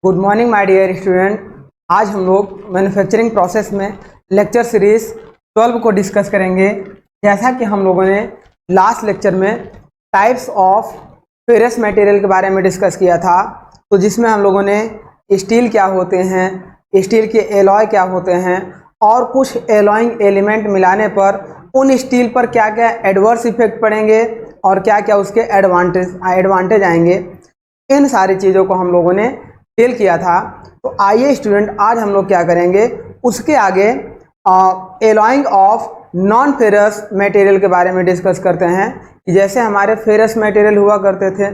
Good morning my dear student. आज हम लोग मैन्युफैक्चरिंग प्रोसेस में लेक्चर सीरीज 12 को डिस्कस करेंगे। जैसा कि हम लोगों ने लास्ट लेक्चर में टाइप्स ऑफ फेरस मटेरियल के बारे में डिस्कस किया था, तो जिसमें हम लोगों ने स्टील क्या होते हैं, स्टील के एलॉय क्या होते हैं और कुछ एलॉइंग एलिमेंट मिलाने पर उन स्टील पर क्या क्या एडवर्स इफेक्ट पड़ेंगे और क्या क्या उसके एडवांटेज आएंगे, इन सारी चीज़ों को हम लोगों ने डील किया था। तो आइए स्टूडेंट, आज हम लोग क्या करेंगे, उसके आगे alloying of non ferrous material के बारे में डिस्कस करते हैं कि जैसे हमारे फेरस मटेरियल हुआ करते थे,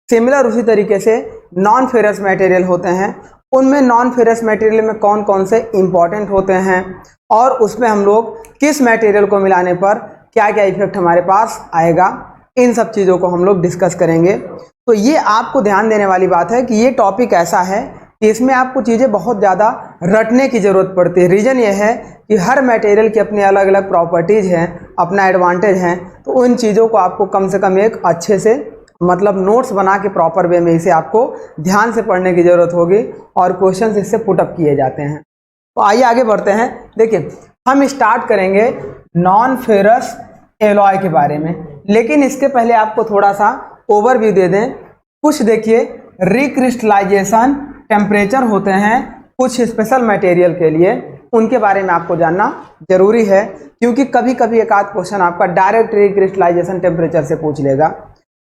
सिमिलर उसी तरीके से नॉन फेरस मटेरियल होते हैं। उनमें नॉन फेरस मटेरियल में कौन कौन से इंपॉर्टेंट होते हैं और उसमें हम लोग किस मटेरियल को मिलाने पर क्या क्या इफेक्ट हमारे पास आएगा, इन सब चीज़ों को हम लोग डिस्कस करेंगे। तो ये आपको ध्यान देने वाली बात है कि ये टॉपिक ऐसा है कि इसमें आपको चीज़ें बहुत ज़्यादा रटने की ज़रूरत पड़ती है। रीज़न ये है कि हर मटेरियल की अपनी अलग अलग प्रॉपर्टीज़ हैं, अपना एडवांटेज हैं, तो उन चीज़ों को आपको कम से कम एक अच्छे से मतलब नोट्स बना के प्रॉपर वे में इसे आपको ध्यान से पढ़ने की ज़रूरत होगी और क्वेश्चन इससे पुटअप किए जाते हैं। तो आइए आगे बढ़ते हैं। देखिए, हम स्टार्ट करेंगे नॉन फेरस एलॉय के बारे में, लेकिन इसके पहले आपको थोड़ा सा ओवरव्यू दे दें। कुछ देखिए, रिक्रिस्टलाइजेशन टेम्परेचर होते हैं कुछ स्पेशल मटेरियल के लिए, उनके बारे में आपको जानना जरूरी है, क्योंकि कभी कभी एक आध क्वेश्चन आपका डायरेक्ट रिक्रिस्टलाइजेशन टेम्परेचर से पूछ लेगा।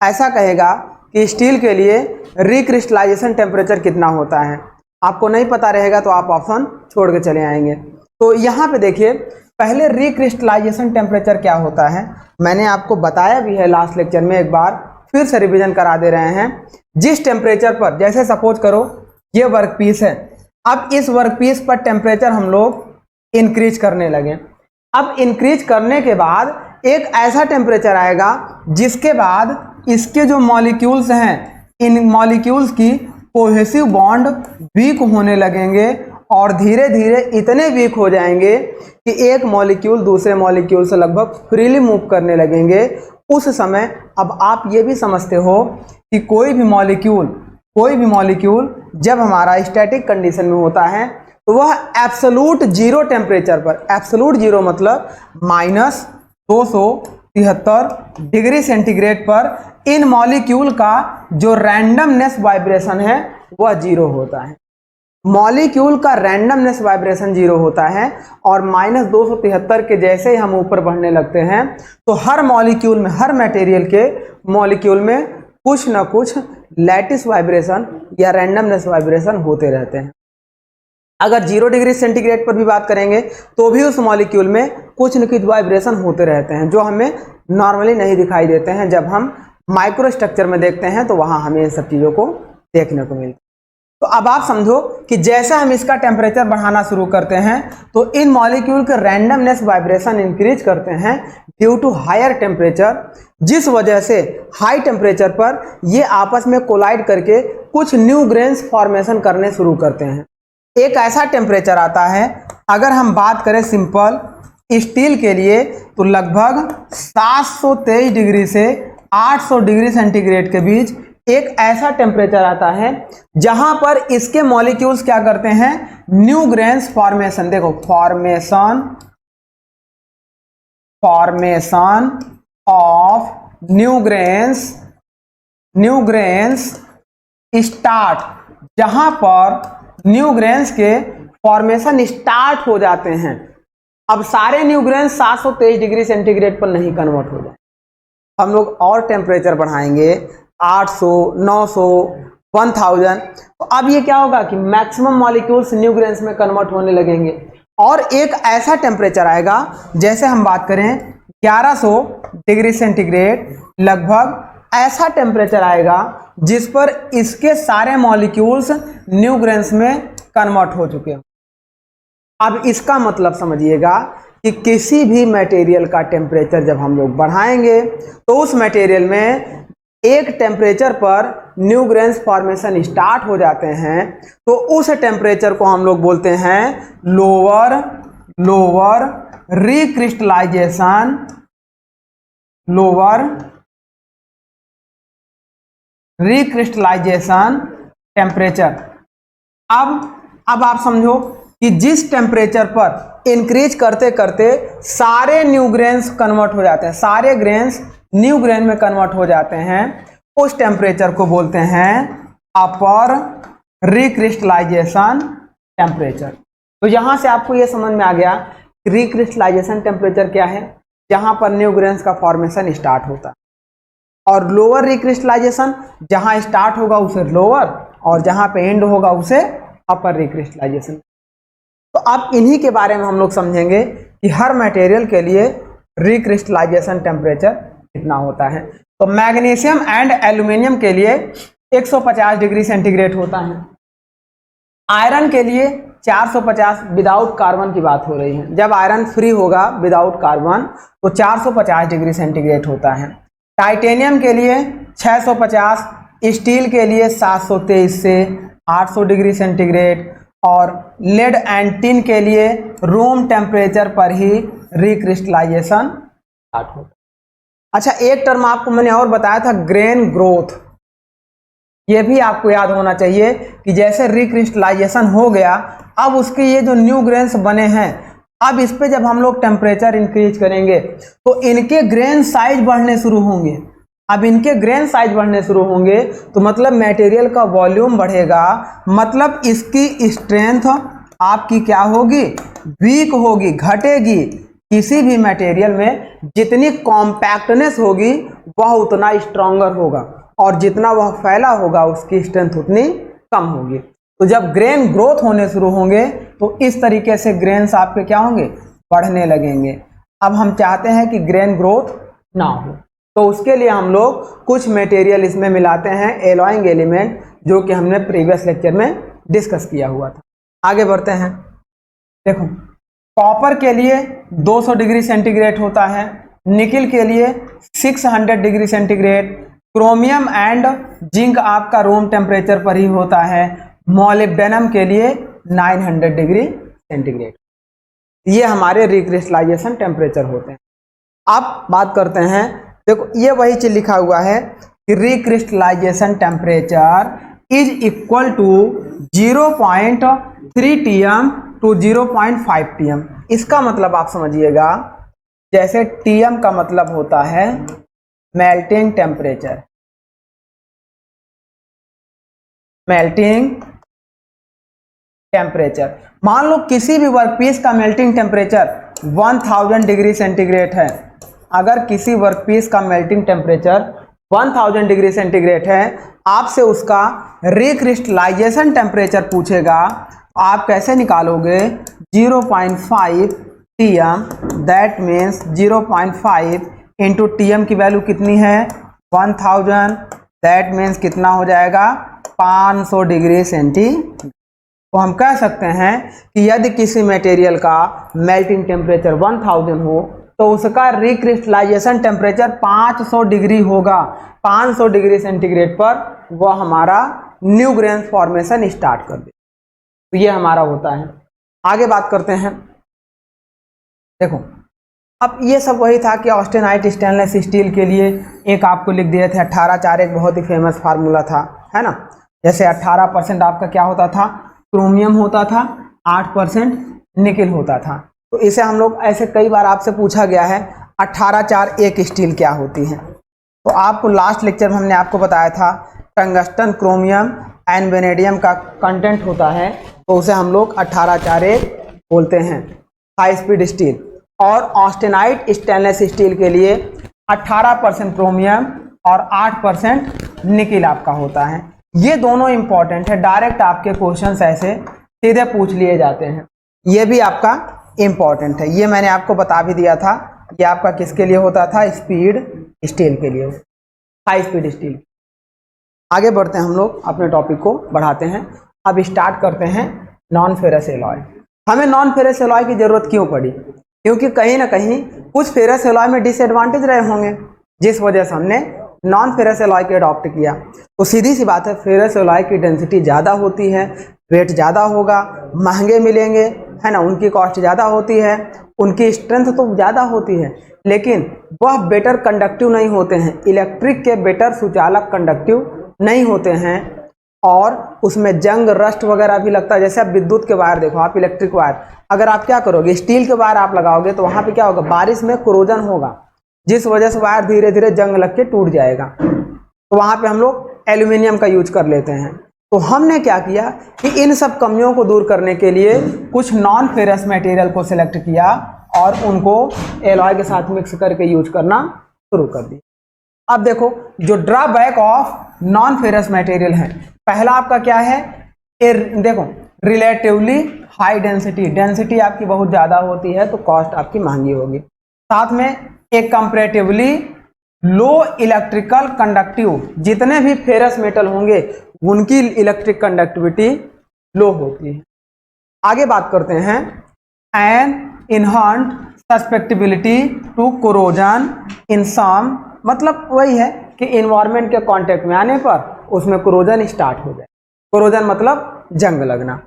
ऐसा कहेगा कि स्टील के लिए रिक्रिस्टलाइजेशन टेम्परेचर कितना होता है, आपको नहीं पता रहेगा तो आप ऑप्शन छोड़ के चले आएंगे। तो यहाँ पे देखिए, पहले रिक्रिस्टलाइजेशन टेम्परेचर क्या होता है मैंने आपको बताया भी है लास्ट लेक्चर में, एक बार फिर से रिवीजन करा दे रहे हैं। जिस टेम्परेचर पर, जैसे सपोज करो ये वर्क पीस है, अब इस वर्क पीस पर टेम्परेचर हम लोग इंक्रीज करने लगे। अब इंक्रीज करने के बाद एक ऐसा टेम्परेचर आएगा जिसके बाद इसके जो मॉलिक्यूल्स हैं, इन मॉलिक्यूल्स की कोहेसिव बॉन्ड वीक होने लगेंगे और धीरे धीरे इतने वीक हो जाएंगे कि एक मॉलिक्यूल दूसरे मॉलिक्यूल से लगभग फ्रीली मूव करने लगेंगे। उस समय अब आप ये भी समझते हो कि कोई भी मॉलिक्यूल जब हमारा स्टैटिक कंडीशन में होता है तो वह एब्सोलूट जीरो टेम्परेचर पर, एब्सोलूट जीरो मतलब -273 डिग्री सेंटीग्रेड पर इन मॉलिक्यूल का जो रैंडमनेस वाइब्रेशन है वह जीरो होता है। मॉलिक्यूल का रैंडमनेस वाइब्रेशन जीरो होता है और -273 के जैसे ही हम ऊपर बढ़ने लगते हैं तो हर मॉलिक्यूल में, हर मटेरियल के मॉलिक्यूल में कुछ ना कुछ लैटिस वाइब्रेशन या रैंडमनेस वाइब्रेशन होते रहते हैं। अगर 0 डिग्री सेंटीग्रेड पर भी बात करेंगे तो भी उस मॉलिक्यूल में कुछ न कुछ वाइब्रेशन होते रहते हैं, जो हमें नॉर्मली नहीं दिखाई देते हैं। जब हम माइक्रो स्ट्रक्चर में देखते हैं तो वहाँ हमें इन सब चीज़ों को देखने को मिलता है। तो अब आप समझो कि जैसे हम इसका टेम्परेचर बढ़ाना शुरू करते हैं तो इन मॉलिक्यूल के रैंडमनेस वाइब्रेशन इंक्रीज करते हैं ड्यू टू हायर टेम्परेचर, जिस वजह से हाई टेम्परेचर पर ये आपस में कोलाइड करके कुछ न्यू ग्रेन्स फॉर्मेशन करने शुरू करते हैं। एक ऐसा टेम्परेचर आता है, अगर हम बात करें सिंपल स्टील के लिए, तो लगभग 723 डिग्री से 800 डिग्री सेंटीग्रेड के बीच एक ऐसा टेम्परेचर आता है जहां पर इसके मॉलिक्यूल्स क्या करते हैं, न्यू ग्रेन्स फॉर्मेशन, देखो formation of new grains start, जहां पर न्यू ग्रेन्स के फॉर्मेशन स्टार्ट हो जाते हैं। अब सारे न्यू ग्रेन्स 723 डिग्री सेंटीग्रेड पर नहीं कन्वर्ट हो जाए, हम लोग और टेम्परेचर बढ़ाएंगे 800, 900, 1000, तो अब ये क्या होगा कि मैक्सिमम मॉलिक्यूल्स न्यू ग्रेन्स में कन्वर्ट होने लगेंगे और एक ऐसा टेम्परेचर आएगा, जैसे हम बात करें 1100 डिग्री सेंटीग्रेड, लगभग ऐसा टेम्परेचर आएगा जिस पर इसके सारे मॉलिक्यूल्स न्यू ग्रेन्स में कन्वर्ट हो चुके हैं। अब इसका मतलब समझिएगा कि किसी भी मटेरियल का टेम्परेचर जब हम लोग बढ़ाएंगे तो उस मटेरियल में एक टेम्परेचर पर न्यू ग्रेन्स फॉर्मेशन स्टार्ट हो जाते हैं, तो उस टेम्परेचर को हम लोग बोलते हैं लोअर रिक्रिस्टलाइजेशन टेम्परेचर। अब आप समझो कि जिस टेम्परेचर पर इंक्रीज करते करते सारे न्यू ग्रेन्स कन्वर्ट हो जाते हैं, सारे ग्रेन्स न्यू ग्रेन में कन्वर्ट हो जाते हैं, उस टेम्परेचर को बोलते हैं अपर रिक्रिस्टलाइजेशन टेम्परेचर। तो यहां से आपको यह समझ में आ गया रिक्रिस्टलाइजेशन टेम्परेचर क्या है, जहां पर न्यू ग्रेन्स का फॉर्मेशन स्टार्ट होता है, और लोअर रिक्रिस्टलाइजेशन जहां स्टार्ट होगा उसे लोअर और जहां पे एंड होगा उसे अपर रिक्रिस्टलाइजेशन। तो अब इन्हीं के बारे में हम लोग समझेंगे कि हर मटेरियल के लिए रिक्रिस्टलाइजेशन टेम्परेचर कितना होता है। तो मैग्नीशियम एंड एल्यूमिनियम के लिए 150 डिग्री सेंटीग्रेड होता है, आयरन के लिए 450, विदाउट कार्बन की बात हो रही है, जब आयरन फ्री होगा विदाउट कार्बन तो 450 डिग्री सेंटीग्रेड होता है। टाइटेनियम के लिए 650, स्टील के लिए 723 से 800 डिग्री सेंटीग्रेड, और लेड एंड टिन के लिए रूम टेम्परेचर पर ही रिक्रिस्टलाइजेशन स्टार्ट होता है। अच्छा, एक टर्म आपको मैंने और बताया था, ग्रेन ग्रोथ। ये भी आपको याद होना चाहिए कि जैसे रिक्रिस्टलाइजेशन हो गया, अब उसके ये जो न्यू ग्रेन्स बने हैं, अब इस पे जब हम लोग टेम्परेचर इंक्रीज करेंगे तो इनके ग्रेन साइज बढ़ने शुरू होंगे। अब इनके ग्रेन साइज बढ़ने शुरू होंगे तो मतलब मटेरियल का वॉल्यूम बढ़ेगा, मतलब इसकी स्ट्रेंथ आपकी क्या होगी, वीक होगी, घटेगी। किसी भी मटेरियल में जितनी कॉम्पैक्टनेस होगी वह उतना स्ट्रॉन्गर होगा, और जितना वह फैला होगा उसकी स्ट्रेंथ उतनी कम होगी। तो जब ग्रेन ग्रोथ होने शुरू होंगे तो इस तरीके से ग्रेन्स आपके क्या होंगे, बढ़ने लगेंगे। अब हम चाहते हैं कि ग्रेन ग्रोथ ना हो, तो उसके लिए हम लोग कुछ मटेरियल इसमें मिलाते हैं, एलॉइंग एलिमेंट, जो कि हमने प्रीवियस लेक्चर में डिस्कस किया हुआ था। आगे बढ़ते हैं। देखो, कॉपर के लिए 200 डिग्री सेंटीग्रेड होता है, निकिल के लिए 600 degree centigrade, chromium and zinc आपका रूम टेम्परेचर पर ही होता है, मॉलिब्डेनम के लिए 900 डिग्री सेंटीग्रेड। ये हमारे रिक्रिस्टलाइजेशन टेम्परेचर होते हैं। अब बात करते हैं, देखो ये वही चीज लिखा हुआ है कि recrystallisation temperature is equal to 0.3 TM to 0.5 TM। इसका मतलब आप समझिएगा, जैसे TM का मतलब होता है मेल्टिंग टेम्परेचर, मेल्टिंग टेम्परेचर। मान लो किसी भी वर्कपीस का मेल्टिंग टेम्परेचर 1000 डिग्री सेंटीग्रेड है, अगर किसी वर्कपीस का मेल्टिंग टेम्परेचर 1000 डिग्री सेंटीग्रेड है, आपसे उसका रिक्रिस्टलाइजेशन टेम्परेचर पूछेगा, आप कैसे निकालोगे, 0.5 TM, that means 0.5 into TM की वैल्यू कितनी है, 1000, दैट मीन्स कितना हो जाएगा, 500 डिग्री सेंटीग्रेड। तो हम कह सकते हैं कि यदि किसी मटेरियल का मेल्टिंग टेम्परेचर 1000 हो तो उसका रिक्रिस्टलाइजेशन टेम्परेचर 500 डिग्री होगा। 500 डिग्री सेंटीग्रेड पर वह हमारा न्यू ग्रेन फॉर्मेशन स्टार्ट कर दे, तो ये हमारा होता है। आगे बात करते हैं। देखो, अब ये सब वही था कि ऑस्टेनाइट स्टेनलेस स्टील के लिए एक आपको लिख दिए थे 18/4, एक बहुत ही फेमस फार्मूला था, है ना। जैसे 18% आपका क्या होता था, क्रोमियम होता था, 8% निकिल होता था। तो इसे हम लोग ऐसे कई बार आपसे पूछा गया है 18/4 एक स्टील क्या होती है। तो आपको लास्ट लेक्चर में हमने आपको बताया था टंगस्टन, क्रोमियम एंड वेनेडियम का कंटेंट होता है, तो उसे हम लोग 18/4 बोलते हैं, हाई स्पीड स्टील। और ऑस्टेनाइट स्टेनलेस स्टील के लिए 18% क्रोमियम और 8% निकिल आपका होता है। ये दोनों इंपॉर्टेंट है, डायरेक्ट आपके क्वेश्चंस ऐसे सीधे पूछ लिए जाते हैं, ये भी आपका इंपॉर्टेंट है। ये मैंने आपको बता भी दिया था, ये आपका किसके लिए होता था, स्पीड स्टील के लिए, हाई स्पीड स्टील। आगे बढ़ते हैं, हम लोग अपने टॉपिक को बढ़ाते हैं। अब स्टार्ट करते हैं नॉन फेरस एलॉय। हमें नॉन फेरस एलॉय की जरूरत क्यों पड़ी, क्योंकि कहीं ना कहीं कुछ फेरस एलॉय में डिसएडवांटेज रहे होंगे, जिस वजह से हमने नॉन फेरस एलॉय के अडॉप्ट किया। तो सीधी सी बात है, फेरस एलॉय की डेंसिटी ज़्यादा होती है, वेट ज़्यादा होगा, महंगे मिलेंगे, है ना, उनकी कॉस्ट ज़्यादा होती है, उनकी स्ट्रेंथ तो ज़्यादा होती है, लेकिन वह बेटर कंडक्टिव नहीं होते हैं, इलेक्ट्रिक के बेटर सुचालक कंडक्टिव नहीं होते हैं। और उसमें जंग रस्ट वगैरह भी लगता है। जैसे आप विद्युत के वायर देखो, आप इलेक्ट्रिक वायर अगर आप क्या करोगे, स्टील के वायर आप लगाओगे तो वहां पे क्या होगा, बारिश में कोरोजन होगा, जिस वजह से वायर धीरे धीरे जंग लग के टूट जाएगा। तो वहां पे हम लोग एल्यूमिनियम का यूज कर लेते हैं। तो हमने क्या किया कि इन सब कमियों को दूर करने के लिए कुछ नॉन फेरस मटेरियल को सिलेक्ट किया और उनको एलॉय के साथ मिक्स करके यूज करना शुरू कर दिया। अब देखो जो drawback of non ferrous material है, पहला आपका क्या है, देखो रिलेटिवली हाई डेंसिटी, डेंसिटी आपकी बहुत ज़्यादा होती है तो कॉस्ट आपकी महंगी होगी। साथ में एक कंपैरेटिवली लो इलेक्ट्रिकल कंडक्टिव, जितने भी फेरस मेटल होंगे उनकी इलेक्ट्रिक कंडक्टिविटी लो होती है। आगे बात करते हैं, एन इनहर्ट सस्पेक्टिबिलिटी टू कोरोजन इन सम, मतलब वही है कि इन्वायरमेंट के कांटेक्ट में आने पर उसमें कोरोजन स्टार्ट हो जाए। कोरोजन मतलब जंग लगना।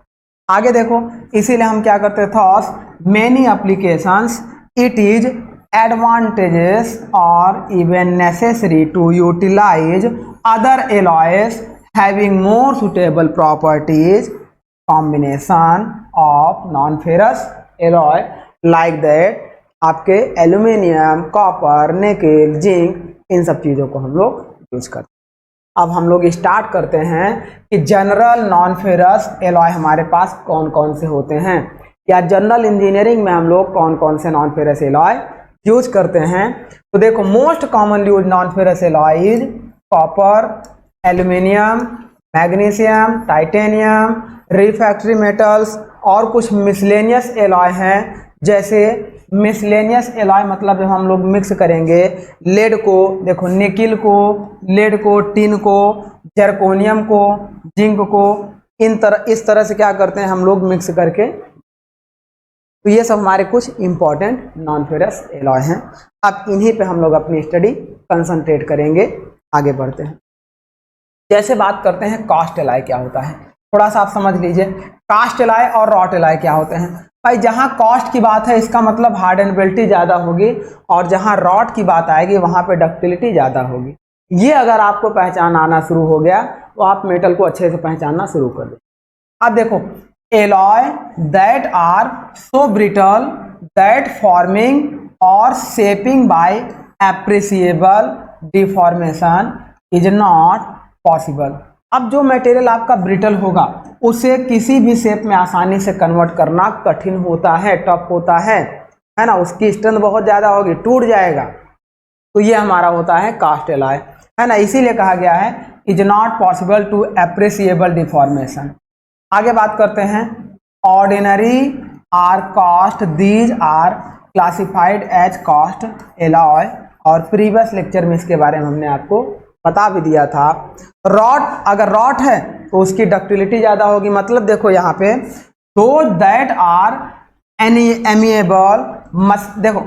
आगे देखो, इसीलिए हम क्या करते थे, many applications it is advantageous or even necessary to utilize other alloys having more suitable properties, combination of non-ferrous alloy like that आपके एल्यूमिनियम, कॉपर, निकेल, जिंक, इन सब चीज़ों को हम लोग यूज करते हैं। अब हम लोग स्टार्ट करते हैं कि जनरल नॉन फेरस एलॉय हमारे पास कौन कौन से होते हैं, या जनरल इंजीनियरिंग में हम लोग कौन कौन से नॉन फेरस एलॉय यूज करते हैं। तो देखो most commonly use non ferrous alloy is copper, aluminium, magnesium, titanium, refractory metals और कुछ मिसलेनियस एलॉय हैं। जैसे मिसलेनियस एलॉय मतलब जब हम लोग मिक्स करेंगे लेड को, देखो निकिल को, लेड को, टिन को, जर्कोनियम को, जिंक को, इस तरह से क्या करते हैं हम लोग मिक्स करके। तो ये सब हमारे कुछ इंपॉर्टेंट नॉन फेरस एलॉय हैं। अब इन्हीं पे हम लोग अपनी स्टडी कंसंट्रेट करेंगे। आगे बढ़ते हैं। जैसे बात करते हैं कास्ट एलॉय क्या होता है, थोड़ा सा आप समझ लीजिए। कास्ट एलॉय और रॉट एलॉय क्या होते हैं। भाई जहाँ कॉस्ट की बात है इसका मतलब हार्डनेबिलिटी ज़्यादा होगी, और जहाँ रॉट की बात आएगी वहाँ पे डक्टिलिटी ज़्यादा होगी। ये अगर आपको पहचान आना शुरू हो गया तो आप मेटल को अच्छे से पहचानना शुरू कर दें। अब देखो alloy that are so brittle that forming or shaping by appreciable deformation is not possible। अब जो मटेरियल आपका ब्रिटल होगा उसे किसी भी शेप में आसानी से कन्वर्ट करना कठिन होता है, टफ होता है ना, उसकी स्ट्रेंथ बहुत ज़्यादा होगी, टूट जाएगा। तो ये हमारा होता है कास्ट एलॉय, है ना, इसीलिए कहा गया है is not possible to appreciable deformation. आगे बात करते हैं ordinary are cast, these are classified as cast alloy, और प्रीवियस लेक्चर में इसके बारे में हमने आपको बता भी दिया था। रॉट, अगर रॉट है तो उसकी डक्टिलिटी ज़्यादा होगी, मतलब देखो यहाँ पे दो दैट आर एमिएबल मस्ट। देखो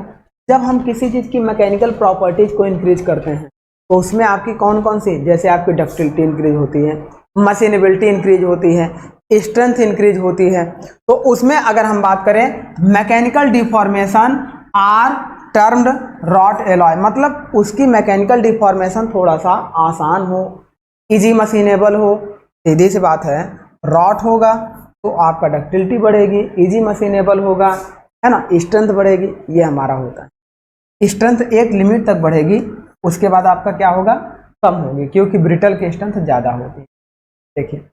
जब हम किसी चीज़ की मैकेनिकल प्रॉपर्टीज को इंक्रीज करते हैं तो उसमें आपकी कौन कौन सी, जैसे आपकी डक्टिलिटी इंक्रीज होती है, मशीनेबिलिटी इंक्रीज होती है, स्ट्रेंथ इंक्रीज होती है। तो उसमें अगर हम बात करें mechanical deformation are termed wrought alloy, मतलब उसकी मैकेनिकल डिफॉर्मेशन थोड़ा सा आसान हो, इजी मशीनेबल हो। सीधी सी बात है, रॉट होगा तो आपका डक्टिलिटी बढ़ेगी, इजी मशीनेबल होगा, है ना, स्ट्रेंथ बढ़ेगी। ये हमारा होता है। स्ट्रेंथ एक लिमिट तक बढ़ेगी, उसके बाद आपका क्या होगा, कम होगी, क्योंकि ब्रिटल की स्ट्रेंथ ज़्यादा होती है। देखिए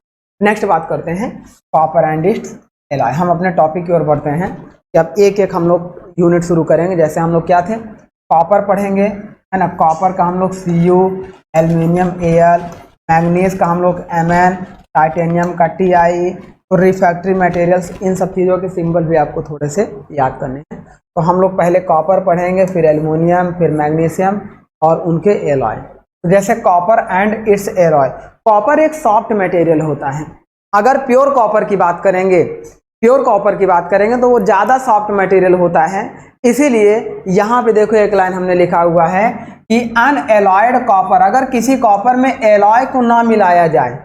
नेक्स्ट बात करते हैं कॉपर एंड इट्स एलॉय। हम अपने टॉपिक की ओर बढ़ते हैं कि अब एक एक हम लोग यूनिट शुरू करेंगे। जैसे हम लोग क्या थे, कॉपर पढ़ेंगे, है ना, कॉपर का हम लोग Cu, एल्यूमिनियम Al, मैंगनीज का हम लोग Mn, टाइटेनियम का Ti, तो रिफ्रैक्टरी मटेरियल्स, इन सब चीज़ों के सिंबल भी आपको थोड़े से याद करने हैं। तो हम लोग पहले कॉपर पढ़ेंगे, फिर एल्यूमिनियम, फिर मैग्नीशियम और उनके एलॉय। तो जैसे copper and its alloy, copper एक सॉफ्ट मटेरियल होता है। अगर प्योर कॉपर की बात करेंगे, प्योर कॉपर की बात करेंगे तो वो ज़्यादा सॉफ्ट मटेरियल होता है। इसीलिए यहाँ पे देखो एक लाइन हमने लिखा हुआ है कि अनएलॉयड कॉपर, अगर किसी कॉपर में एलॉय को ना मिलाया जाए,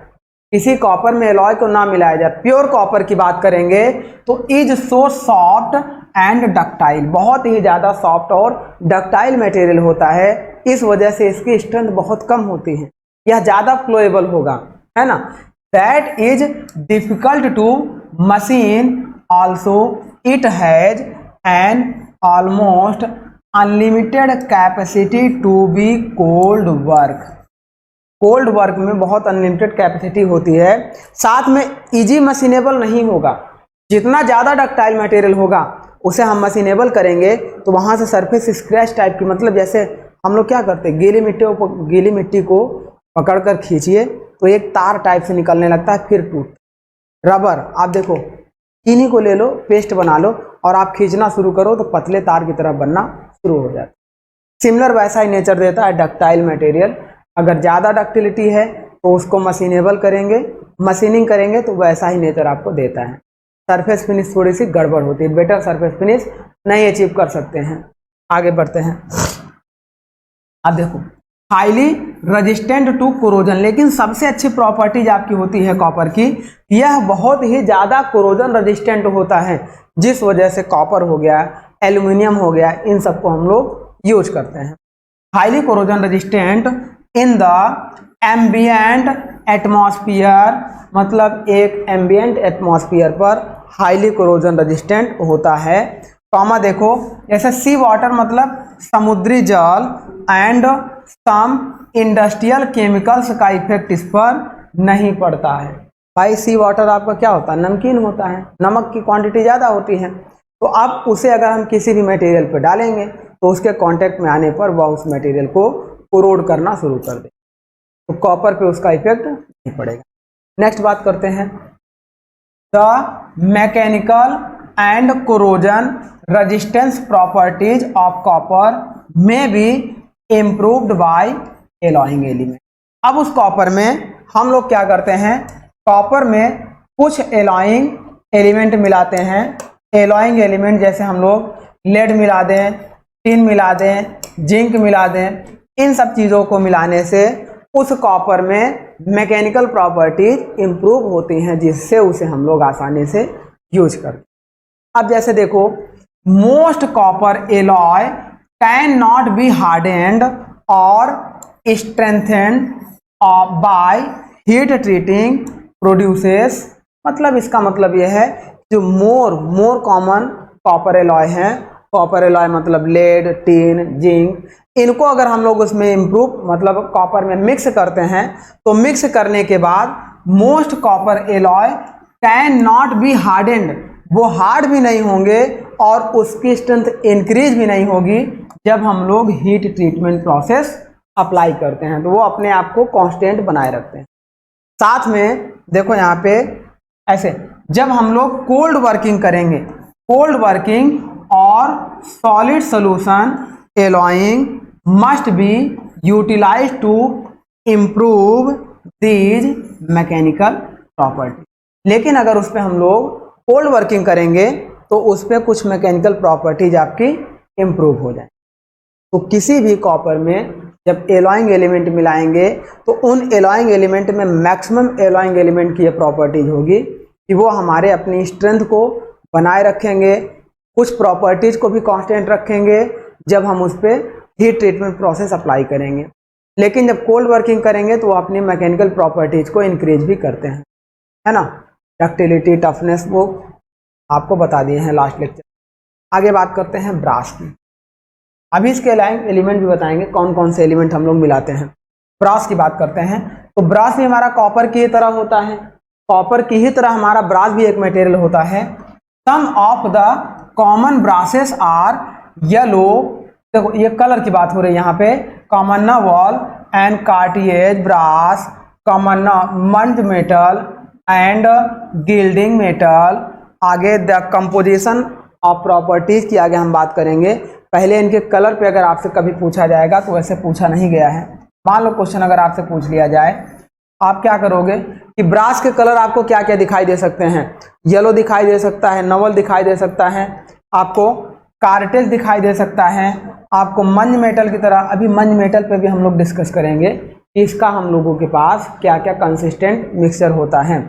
किसी कॉपर में एलॉय को ना मिलाया जाए, प्योर कॉपर की बात करेंगे तो is so soft and ductile, बहुत ही ज़्यादा सॉफ्ट और डक्टाइल मटेरियल होता है। इस वजह से इसकी स्ट्रेंथ बहुत कम होती है, यह ज़्यादा फ्लोएबल होगा, है ना। That is difficult to machine, also it has an almost unlimited capacity to be cold work. Cold work में बहुत अनलिमिटेड कैपेसिटी होती है, साथ में इजी मशीनेबल नहीं होगा। जितना ज़्यादा डक्टाइल मटेरियल होगा उसे हम मशीनेबल करेंगे तो वहाँ से सरफेस स्क्रैच टाइप की, मतलब जैसे हम लोग क्या करते हैं, गीली मिट्टी को पकड़ कर खींचिए तो एक तार टाइप से निकलने लगता है, फिर टूट। रबर आप देखो, चीनी को ले लो, पेस्ट बना लो और आप खींचना शुरू करो तो पतले तार की तरह बनना शुरू हो जाता है। सिमिलर वैसा ही नेचर देता है डक्टाइल मटेरियल। अगर ज़्यादा डक्टिलिटी है तो उसको मशीनेबल करेंगे, मशीनिंग करेंगे तो वैसा ही नेचर आपको देता है। सरफेस फिनिश थोड़ी सी गड़बड़ होती है, बेटर सरफेस फिनिश नहीं अचीव कर सकते हैं। आगे बढ़ते हैं। अब देखो, हाईली रेजिस्टेंट टू कोरोजन, लेकिन सबसे अच्छी प्रॉपर्टीज आपकी होती है कॉपर की, यह बहुत ही ज़्यादा कोरोजन रेजिस्टेंट होता है, जिस वजह से कॉपर हो गया, एल्युमिनियम हो गया, इन सबको हम लोग यूज करते हैं। Highly corrosion resistant in the ambient atmosphere, मतलब एक एम्बिएंट एटमॉस्फेयर पर हाईली कोरोजन रेजिस्टेंट होता है। कॉमा देखो, जैसे सी वाटर मतलब समुद्री जल, एंड सम इंडस्ट्रियल केमिकल्स का इफेक्ट इस पर नहीं पड़ता है। भाई सी वाटर आपका क्या होता है, नमकीन होता है, नमक की क्वांटिटी ज़्यादा होती है, तो अब उसे अगर हम किसी भी मटेरियल पर डालेंगे तो उसके कांटेक्ट में आने पर वह उस मटेरियल को कोरोड करना शुरू कर दे, तो कॉपर पे उसका इफेक्ट नहीं पड़ेगा। नेक्स्ट बात करते हैं, the mechanical and corrosion resistance properties of copper may be improved by alloying element. अब उस कॉपर में हम लोग क्या करते हैं, कॉपर में कुछ एलॉइंग एलिमेंट मिलाते हैं। एलॉइंग एलिमेंट जैसे हम लोग लेड मिला दें, टिन मिला दें, जिंक मिला दें, इन सब चीज़ों को मिलाने से उस कॉपर में मैकेनिकल प्रॉपर्टीज इम्प्रूव होती हैं, जिससे उसे हम लोग आसानी से यूज करते हैं। अब जैसे देखो, most copper alloy can not be hardened और strengthened by heat treating produces, मतलब इसका मतलब यह है जो मोर कॉमन कॉपर एलॉय हैं, कॉपर एलॉय मतलब लेड, टिन, जिंक, इनको अगर हम लोग उसमें इम्प्रूव मतलब कॉपर में मिक्स करते हैं तो मिक्स करने के बाद most copper alloy can not be hardened, वो हार्ड भी नहीं होंगे और उसकी स्ट्रेंथ इंक्रीज भी नहीं होगी जब हम लोग हीट ट्रीटमेंट प्रोसेस अप्लाई करते हैं, तो वो अपने आप को कांस्टेंट बनाए रखते हैं। साथ में देखो यहाँ पे ऐसे, जब हम लोग कोल्ड वर्किंग करेंगे, कोल्ड वर्किंग और solid solution alloying must be utilised to improve these mechanical property. लेकिन अगर उस पर हम लोग कोल्ड वर्किंग करेंगे तो उस पर कुछ मैकेनिकल प्रॉपर्टीज आपकी इम्प्रूव हो जाए। तो किसी भी कॉपर में जब एलॉइंग एलिमेंट मिलाएंगे तो उन एलॉइंग एलिमेंट में मैक्सिमम एलॉइंग एलिमेंट की ये प्रॉपर्टीज होगी कि वो हमारे अपनी स्ट्रेंथ को बनाए रखेंगे, कुछ प्रॉपर्टीज को भी कांस्टेंट रखेंगे जब हम उस पर हीट ट्रीटमेंट प्रोसेस अप्लाई करेंगे। लेकिन जब कोल्ड वर्किंग करेंगे तो वो अपनी मैकेनिकल प्रॉपर्टीज को इंक्रीज भी करते हैं, है ना। डक्टिलिटी, टफनेस वो आपको बता दिए हैं लास्ट लेक्चर। आगे बात करते हैं ब्रास की। अभी इसके एलिमेंट भी बताएंगे कौन कौन से एलिमेंट हम लोग मिलाते हैं। ब्रास की बात करते हैं तो ब्रास भी हमारा कॉपर की ही तरह होता है, कॉपर की ही तरह हमारा ब्रास भी एक मटेरियल होता है। Some of the common brasses are yellow, देखो ये कलर की बात हो रही है यहाँ पे, common wall and cartridge brass, common muntz metal and gilding metal. आगे द कंपोजिशन ऑफ प्रॉपर्टीज की आगे हम बात करेंगे। पहले इनके कलर पे अगर आपसे कभी पूछा जाएगा तो वैसे पूछा नहीं गया है। मान लो क्वेश्चन अगर आपसे पूछ लिया जाए, आप क्या करोगे कि ब्रास के कलर आपको क्या क्या दिखाई दे सकते हैं, येलो दिखाई दे सकता है, नवल दिखाई दे सकता है, आपको कार्टेज दिखाई दे सकता है, आपको मंज मेटल की तरह, अभी मंज मेटल पे भी हम लोग डिस्कस करेंगे कि इसका हम लोगों के पास क्या क्या कंसिस्टेंट मिक्सचर होता है।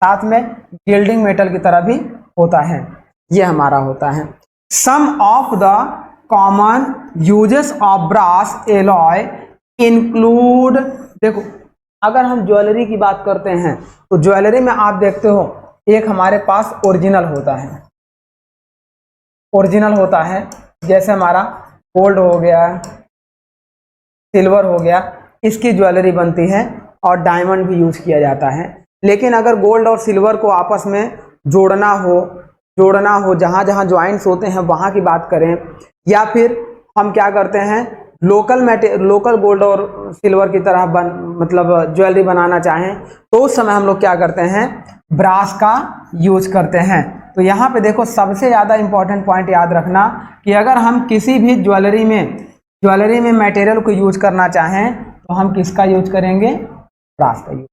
साथ में गिल्डिंग मेटल की तरह भी होता है, ये हमारा होता है। Some of the common uses of brass alloy include, देखो अगर हम ज्वेलरी की बात करते हैं तो ज्वेलरी में आप देखते हो एक हमारे पास ओरिजिनल होता है, ओरिजिनल होता है, जैसे हमारा गोल्ड हो गया, सिल्वर हो गया, इसकी ज्वेलरी बनती है और डायमंड भी यूज किया जाता है। लेकिन अगर गोल्ड और सिल्वर को आपस में जोड़ना हो जहाँ जहाँ ज्वाइंट्स होते हैं वहाँ की बात करें, या फिर हम क्या करते हैं लोकल गोल्ड और सिल्वर की तरह मतलब ज्वेलरी बनाना चाहें तो उस समय हम लोग क्या करते हैं, ब्रास का यूज करते हैं। तो यहाँ पे देखो सबसे ज़्यादा इंपॉर्टेंट पॉइंट याद रखना कि अगर हम किसी भी ज्वेलरी में मटेरियल को यूज करना चाहें तो हम किसका यूज करेंगे, ब्रास का यूज,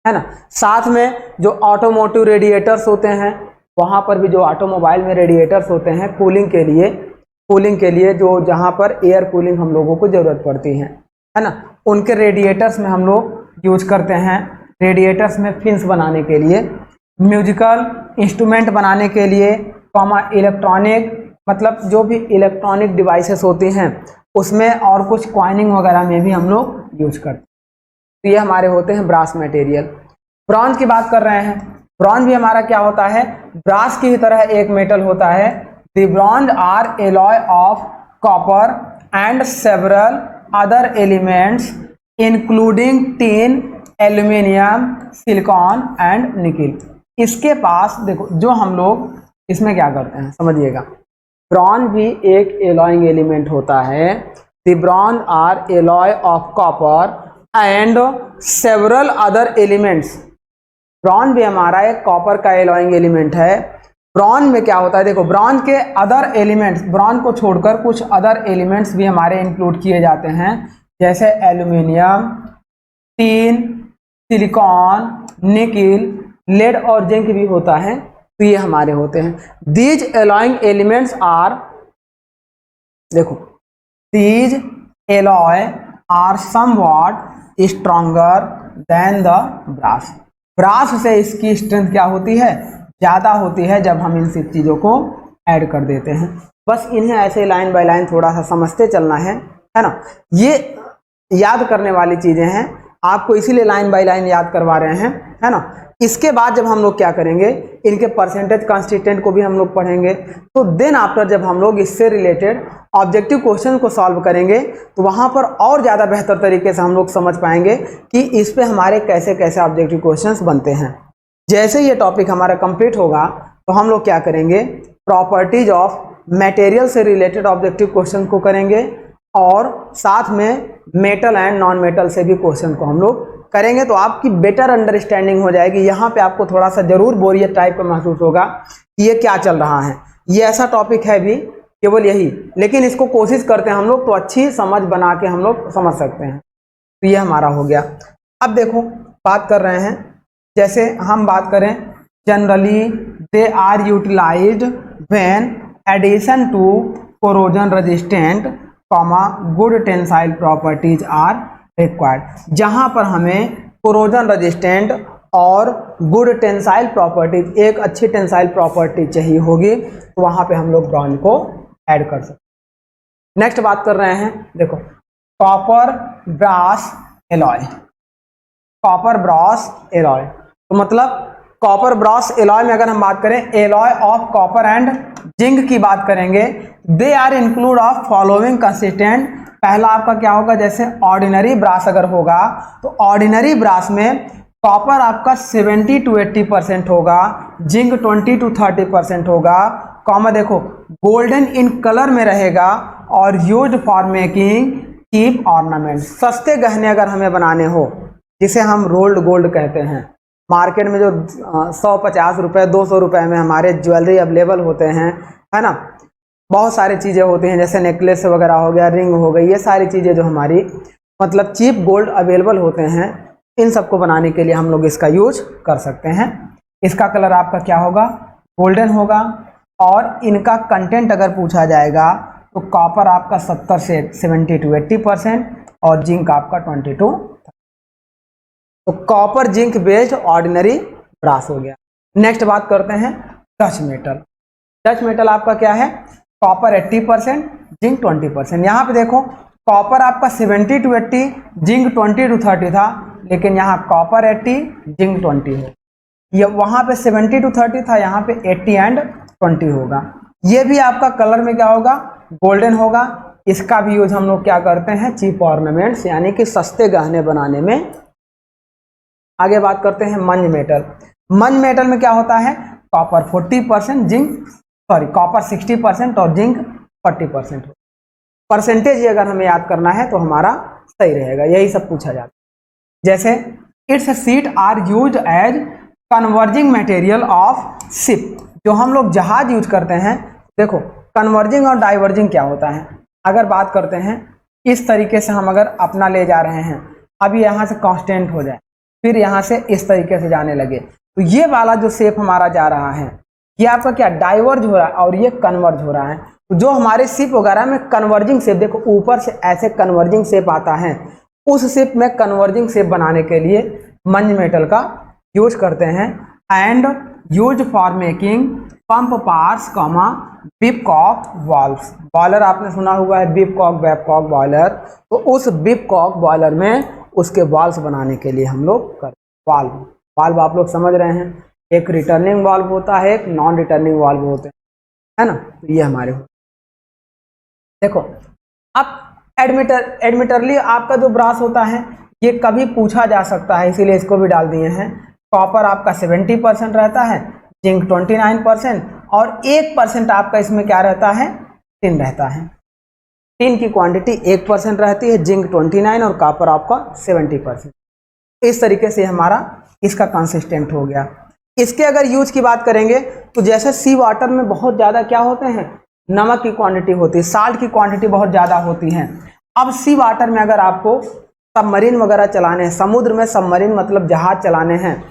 है ना। साथ में जो ऑटोमोटिव रेडिएटर्स होते हैं वहाँ पर भी, जो ऑटोमोबाइल में रेडिएटर्स होते हैं कूलिंग के लिए जो जहाँ पर एयर कूलिंग हम लोगों को ज़रूरत पड़ती है ना, उनके रेडिएटर्स में हम लोग यूज करते हैं। रेडिएटर्स में फिन्स बनाने के लिए, म्यूजिकल इंस्ट्रूमेंट बनाने के लिए, इलेक्ट्रॉनिक मतलब जो भी इलेक्ट्रॉनिक डिवाइसेस होती हैं उसमें, और कुछ कॉइनिंग वगैरह में भी हम लोग यूज करते हैं। तो ये हमारे होते हैं ब्रास मटेरियल। ब्रॉन्ज की बात कर रहे हैं, ब्रॉन्ज भी हमारा क्या होता है, ब्रास की ही तरह एक मेटल होता है। The bronze are alloy of copper and several other elements including tin, aluminium, silicon and nickel. इसके पास देखो जो हम लोग इसमें क्या करते हैं समझिएगा, ब्रॉन्ज भी एक एलॉइंग एलिमेंट होता है। The bronze are alloy of copper and several other elements. Bronze भी हमारा एक कॉपर का एलॉइंग एलिमेंट है। ब्रॉन्ज में क्या होता है, देखो ब्रॉन्ज के अदर एलिमेंट्स, ब्रॉन्ज को छोड़कर कुछ अदर एलिमेंट्स भी हमारे इंक्लूड किए जाते हैं, जैसे aluminium, tin, silicon, nickel, lead और जिंक भी होता है। तो ये हमारे होते हैं। दीज एलॉइंग एलिमेंट्स आर, देखो these alloy are somewhat stronger than the brass. Brass से इसकी स्ट्रेंथ क्या होती है, ज़्यादा होती है जब हम इन सब चीज़ों को ऐड कर देते हैं। बस इन्हें ऐसे लाइन बाय लाइन थोड़ा सा समझते चलना है ना। ये याद करने वाली चीज़ें हैं, आपको इसीलिए लाइन बाय लाइन याद करवा रहे हैं, है ना। इसके बाद जब हम लोग क्या करेंगे, इनके परसेंटेज कांस्टिट्यूएंट को भी हम लोग पढ़ेंगे। तो देन आफ्टर जब हम लोग इससे रिलेटेड ऑब्जेक्टिव क्वेश्चन को सॉल्व करेंगे तो वहाँ पर और ज़्यादा बेहतर तरीके से हम लोग समझ पाएंगे कि इस पे हमारे कैसे कैसे ऑब्जेक्टिव क्वेश्चंस बनते हैं। जैसे ये टॉपिक हमारा कंप्लीट होगा तो हम लोग क्या करेंगे, प्रॉपर्टीज ऑफ मटेरियल से रिलेटेड ऑब्जेक्टिव क्वेश्चन को करेंगे और साथ में मेटल एंड नॉन मेटल से भी क्वेश्चन को हम लोग करेंगे। तो आपकी बेटर अंडरस्टैंडिंग हो जाएगी। यहाँ पे आपको थोड़ा सा जरूर बोरियत टाइप का महसूस होगा कि ये क्या चल रहा है, ये ऐसा टॉपिक है भी केवल यही, लेकिन इसको कोशिश करते हैं हम लोग तो अच्छी समझ बना के हम लोग समझ सकते हैं। तो ये हमारा हो गया। अब देखो बात कर रहे हैं, जैसे हम बात करें generally they are utilised when addition to corrosion resistant good tensile properties are required. जहां पर हमें कोरोजन रेजिस्टेंट और गुड टेंसाइल प्रॉपर्टीज, एक अच्छी टेंसाइल प्रॉपर्टी चाहिए होगी, तो वहां पे हम लोग ब्रॉन्ज को ऐड कर सकते। नेक्स्ट बात कर रहे हैं, देखो copper brass alloy. Copper brass alloy तो मतलब कॉपर ब्रास एलॉय में अगर हम बात करें, alloy of copper and zinc की बात करेंगे, they are include of following consistent. पहला आपका क्या होगा, जैसे ऑर्डिनरी ब्रास अगर होगा तो ऑर्डिनरी ब्रास में कॉपर आपका 70 to 80% होगा, जिंक 20 to 30% होगा, कॉमा देखो गोल्डन इन कलर में रहेगा और used for making cheap ornament. सस्ते गहने अगर हमें बनाने हो, जिसे हम रोल्ड गोल्ड कहते हैं, मार्केट में जो 150 रुपये 200 रुपये में हमारे ज्वेलरी अवेलेबल होते हैं, है ना, बहुत सारी चीज़ें होती हैं, जैसे नेकलेस वगैरह हो गया, रिंग हो गई, ये सारी चीज़ें जो हमारी मतलब चीप गोल्ड अवेलेबल होते हैं, इन सबको बनाने के लिए हम लोग इसका यूज कर सकते हैं। इसका कलर आपका क्या होगा, गोल्डन होगा, और इनका कंटेंट अगर पूछा जाएगा तो कॉपर आपका 70 से 70 to 80% और जिंक आपका 20 to 30। तो copper zinc based ordinary brass हो गया। नेक्स्ट बात करते हैं टच मेटल। टच मेटल आपका क्या है, कॉपर 80%, जिंक 20%। यहाँ पे देखो कॉपर आपका 70 to 80, जिंक 20 to 30 था, लेकिन यहाँ कॉपर 80 जिंक 20 हो। ये वहाँ पे 70 to 30 था, यहाँ पे 80 and 20 होगा। ये भी आपका कलर में क्या होगा, गोल्डन होगा। इसका भी यूज हम लोग क्या करते हैं, चीप ऑर्नामेंट्स यानी कि सस्ते गहने बनाने में। आगे बात करते हैं मंज मेटल। मंज मेटल में क्या होता है, कॉपर 40%, कॉपर 60% और जिंक 40%। परसेंटेज ही अगर हमें याद करना है तो हमारा सही रहेगा, यही सब पूछा जाता है। जैसे its sheet are use as converging material of ship, जो हम लोग जहाज यूज करते हैं। देखो कन्वर्जिंग और डाइवर्जिंग क्या होता है, अगर बात करते हैं इस तरीके से हम अगर अपना ले जा रहे हैं, अभी यहाँ से कांस्टेंट हो जाए, फिर यहाँ से इस तरीके से जाने लगे, तो ये वाला जो शेप हमारा जा रहा है ये आपका क्या डाइवर्ज हो रहा है और ये कन्वर्ज हो रहा है। तो जो हमारे शिप वगैरह में कन्वर्जिंग शेप, देखो ऊपर से ऐसे कन्वर्जिंग शेप आता है, उस शेप में कन्वर्जिंग शेप बनाने के लिए मंज मेटल का यूज करते हैं। And use for making pump parts comma bibcock valves. Boiler आपने सुना हुआ है बिपकॉक बैबकॉक बॉयलर, तो उस बिपकॉक बॉयलर में उसके वाल्व्स बनाने के लिए हम लोग करते। वाल्व आप लोग समझ रहे हैं, एक रिटर्निंग वाल्व होता है, एक नॉन रिटर्निंग वाल्व होते हैं, है ना। तो ये हमारे देखो अब एडमिटरली आपका जो ब्रास होता है ये कभी पूछा जा सकता है, इसीलिए इसको भी डाल दिए हैं। कॉपर आपका 70% रहता है, जिंक 29% और 1% आपका इसमें क्या रहता है, टिन रहता है। टिन की क्वांटिटी 1% रहती है, जिंक 29 और कॉपर आपका 70%। इस तरीके से हमारा इसका कंसिस्टेंट हो गया। इसके अगर यूज की बात करेंगे तो जैसे सी वाटर में बहुत ज़्यादा क्या होते हैं, नमक की क्वांटिटी होती है, साल्ट की क्वांटिटी बहुत ज़्यादा होती है। अब सी वाटर में अगर आपको सबमरीन वगैरह चलाने हैं, समुद्र में सबमरीन मतलब जहाज चलाने हैं,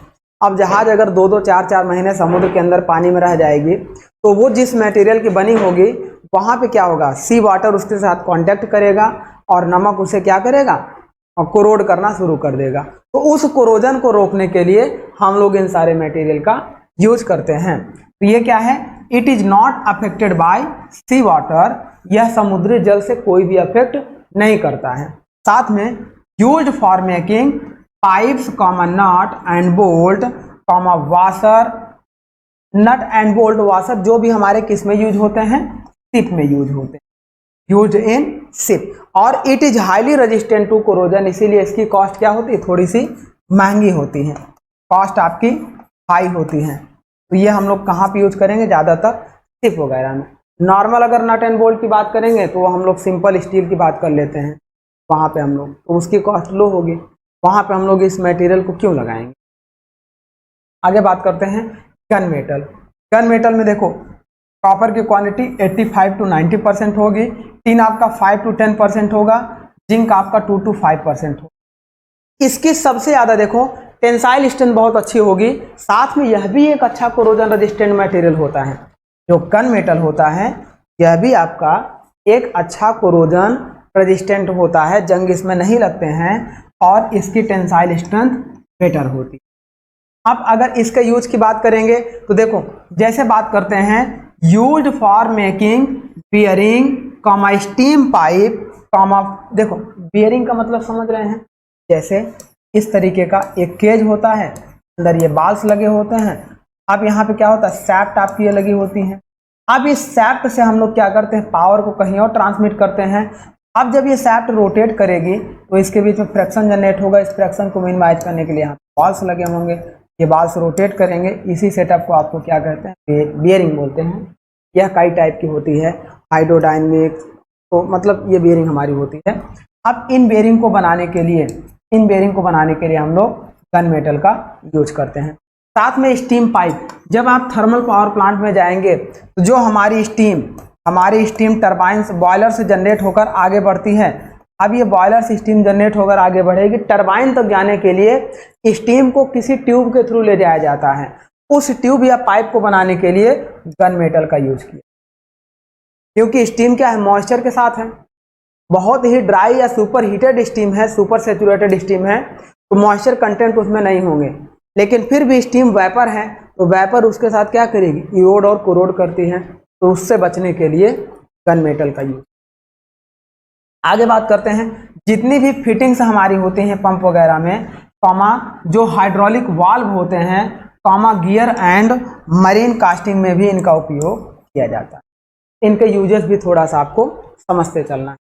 अब जहाज अगर 2-2 4-4 महीने समुद्र के अंदर पानी में रह जाएगी, तो वो जिस मटेरियल की बनी होगी वहाँ पे क्या होगा, सी वाटर उसके साथ कांटेक्ट करेगा और नमक उसे क्या करेगा, और कोरोड करना शुरू कर देगा। तो उस कोरोजन को रोकने के लिए हम लोग इन सारे मटेरियल का यूज करते हैं। तो ये क्या है, it is not affected by sea water, यह समुद्री जल से कोई भी अफेक्ट नहीं करता है। साथ में use for making pipes comma nut and bolt comma washer, nut and bolt washer जो भी हमारे किस में यूज होते हैं, शिप में यूज होते हैं, यूज इन शिप। और it is highly resistant to corrosion, इसीलिए इसकी कॉस्ट क्या होती है, थोड़ी सी महंगी होती है, कॉस्ट आपकी हाई होती है। तो ये हम लोग कहाँ पे यूज करेंगे, ज़्यादातर शिप वगैरह में। नॉर्मल अगर नट एंड बोल्ट की बात करेंगे तो हम लोग सिंपल स्टील की बात कर लेते हैं, वहाँ पे हम लोग, तो उसकी कॉस्ट लो होगी, वहाँ पे हम लोग इस मटेरियल को क्यों लगाएंगे। आगे बात करते हैं गन मेटल। गन मेटल में देखो कॉपर की क्वांटिटी 85 to 90% होगी, टिन आपका 5 to 10% होगा, जिंक आपका 2 to 5% होगा। इसकी सबसे ज़्यादा देखो टेंसाइल स्ट्रेंथ बहुत अच्छी होगी, साथ में यह भी एक अच्छा कोरोजन रेजिस्टेंट मटेरियल होता है। जो गन मेटल होता है यह भी आपका एक अच्छा कोरोजन रेजिस्टेंट होता है, जंग इसमें नहीं लगते हैं और इसकी टेंसाइल स्ट्रेंथ बेटर होती है। अब अगर इसके यूज की बात करेंगे तो देखो जैसे बात करते हैं use for making bearing comma steam pipe comma, देखो बियरिंग का मतलब समझ रहे हैं, जैसे इस तरीके का एक केज होता है, अंदर ये बाल्स लगे होते हैं। अब यहाँ पे क्या होता है, सैफ्ट आपकी ये लगी होती हैं। अब इस सैफ्ट से हम लोग क्या करते हैं, पावर को कहीं और ट्रांसमिट करते हैं। अब जब ये सैफ्ट रोटेट करेगी तो इसके बीच में फ्रिक्शन जनरेट होगा, इस फ्रिक्शन को मिनिमाइज करने के लिए यहाँ बाल्स लगे होंगे, ये बाल्स रोटेट करेंगे। इसी सेटअप को आपको क्या कहते हैं, बियरिंग बोलते हैं। यह कई टाइप की होती है, हाइड्रोडायनेमिक, तो मतलब ये बियरिंग हमारी होती है। अब इन बियरिंग को बनाने के लिए हम लोग गन मेटल का यूज करते हैं। साथ में स्टीम पाइप, जब आप थर्मल पावर प्लांट में जाएंगे तो जो हमारी स्टीम टरबाइन बॉयलर से जनरेट होकर आगे बढ़ती है। अब ये बॉयलर से स्टीम जनरेट होकर आगे बढ़ेगी, टरबाइन तक जाने के लिए स्टीम को किसी ट्यूब के थ्रू ले जाया जाता है। उस ट्यूब या पाइप को बनाने के लिए गन मेटल का यूज किया, क्योंकि स्टीम क्या है, मॉइस्चर के साथ है, बहुत ही ड्राई या सुपर हीटेड स्टीम है, सुपर सैचुरेटेड स्टीम है, तो मॉइस्चर कंटेंट उसमें नहीं होंगे। लेकिन फिर भी स्टीम वेपर है, तो वेपर उसके साथ क्या करेगी, इरोड और कोरोड करती है, तो उससे बचने के लिए गन मेटल का यूज। आगे बात करते हैं, जितनी भी फिटिंग्स हमारी होती हैं पंप वगैरह में, कॉमा जो हाइड्रोलिक वाल्व होते हैं, comma gear and marine casting में भी इनका उपयोग किया जाता है। इनके यूजेस भी थोड़ा सा आपको समझते चलना है।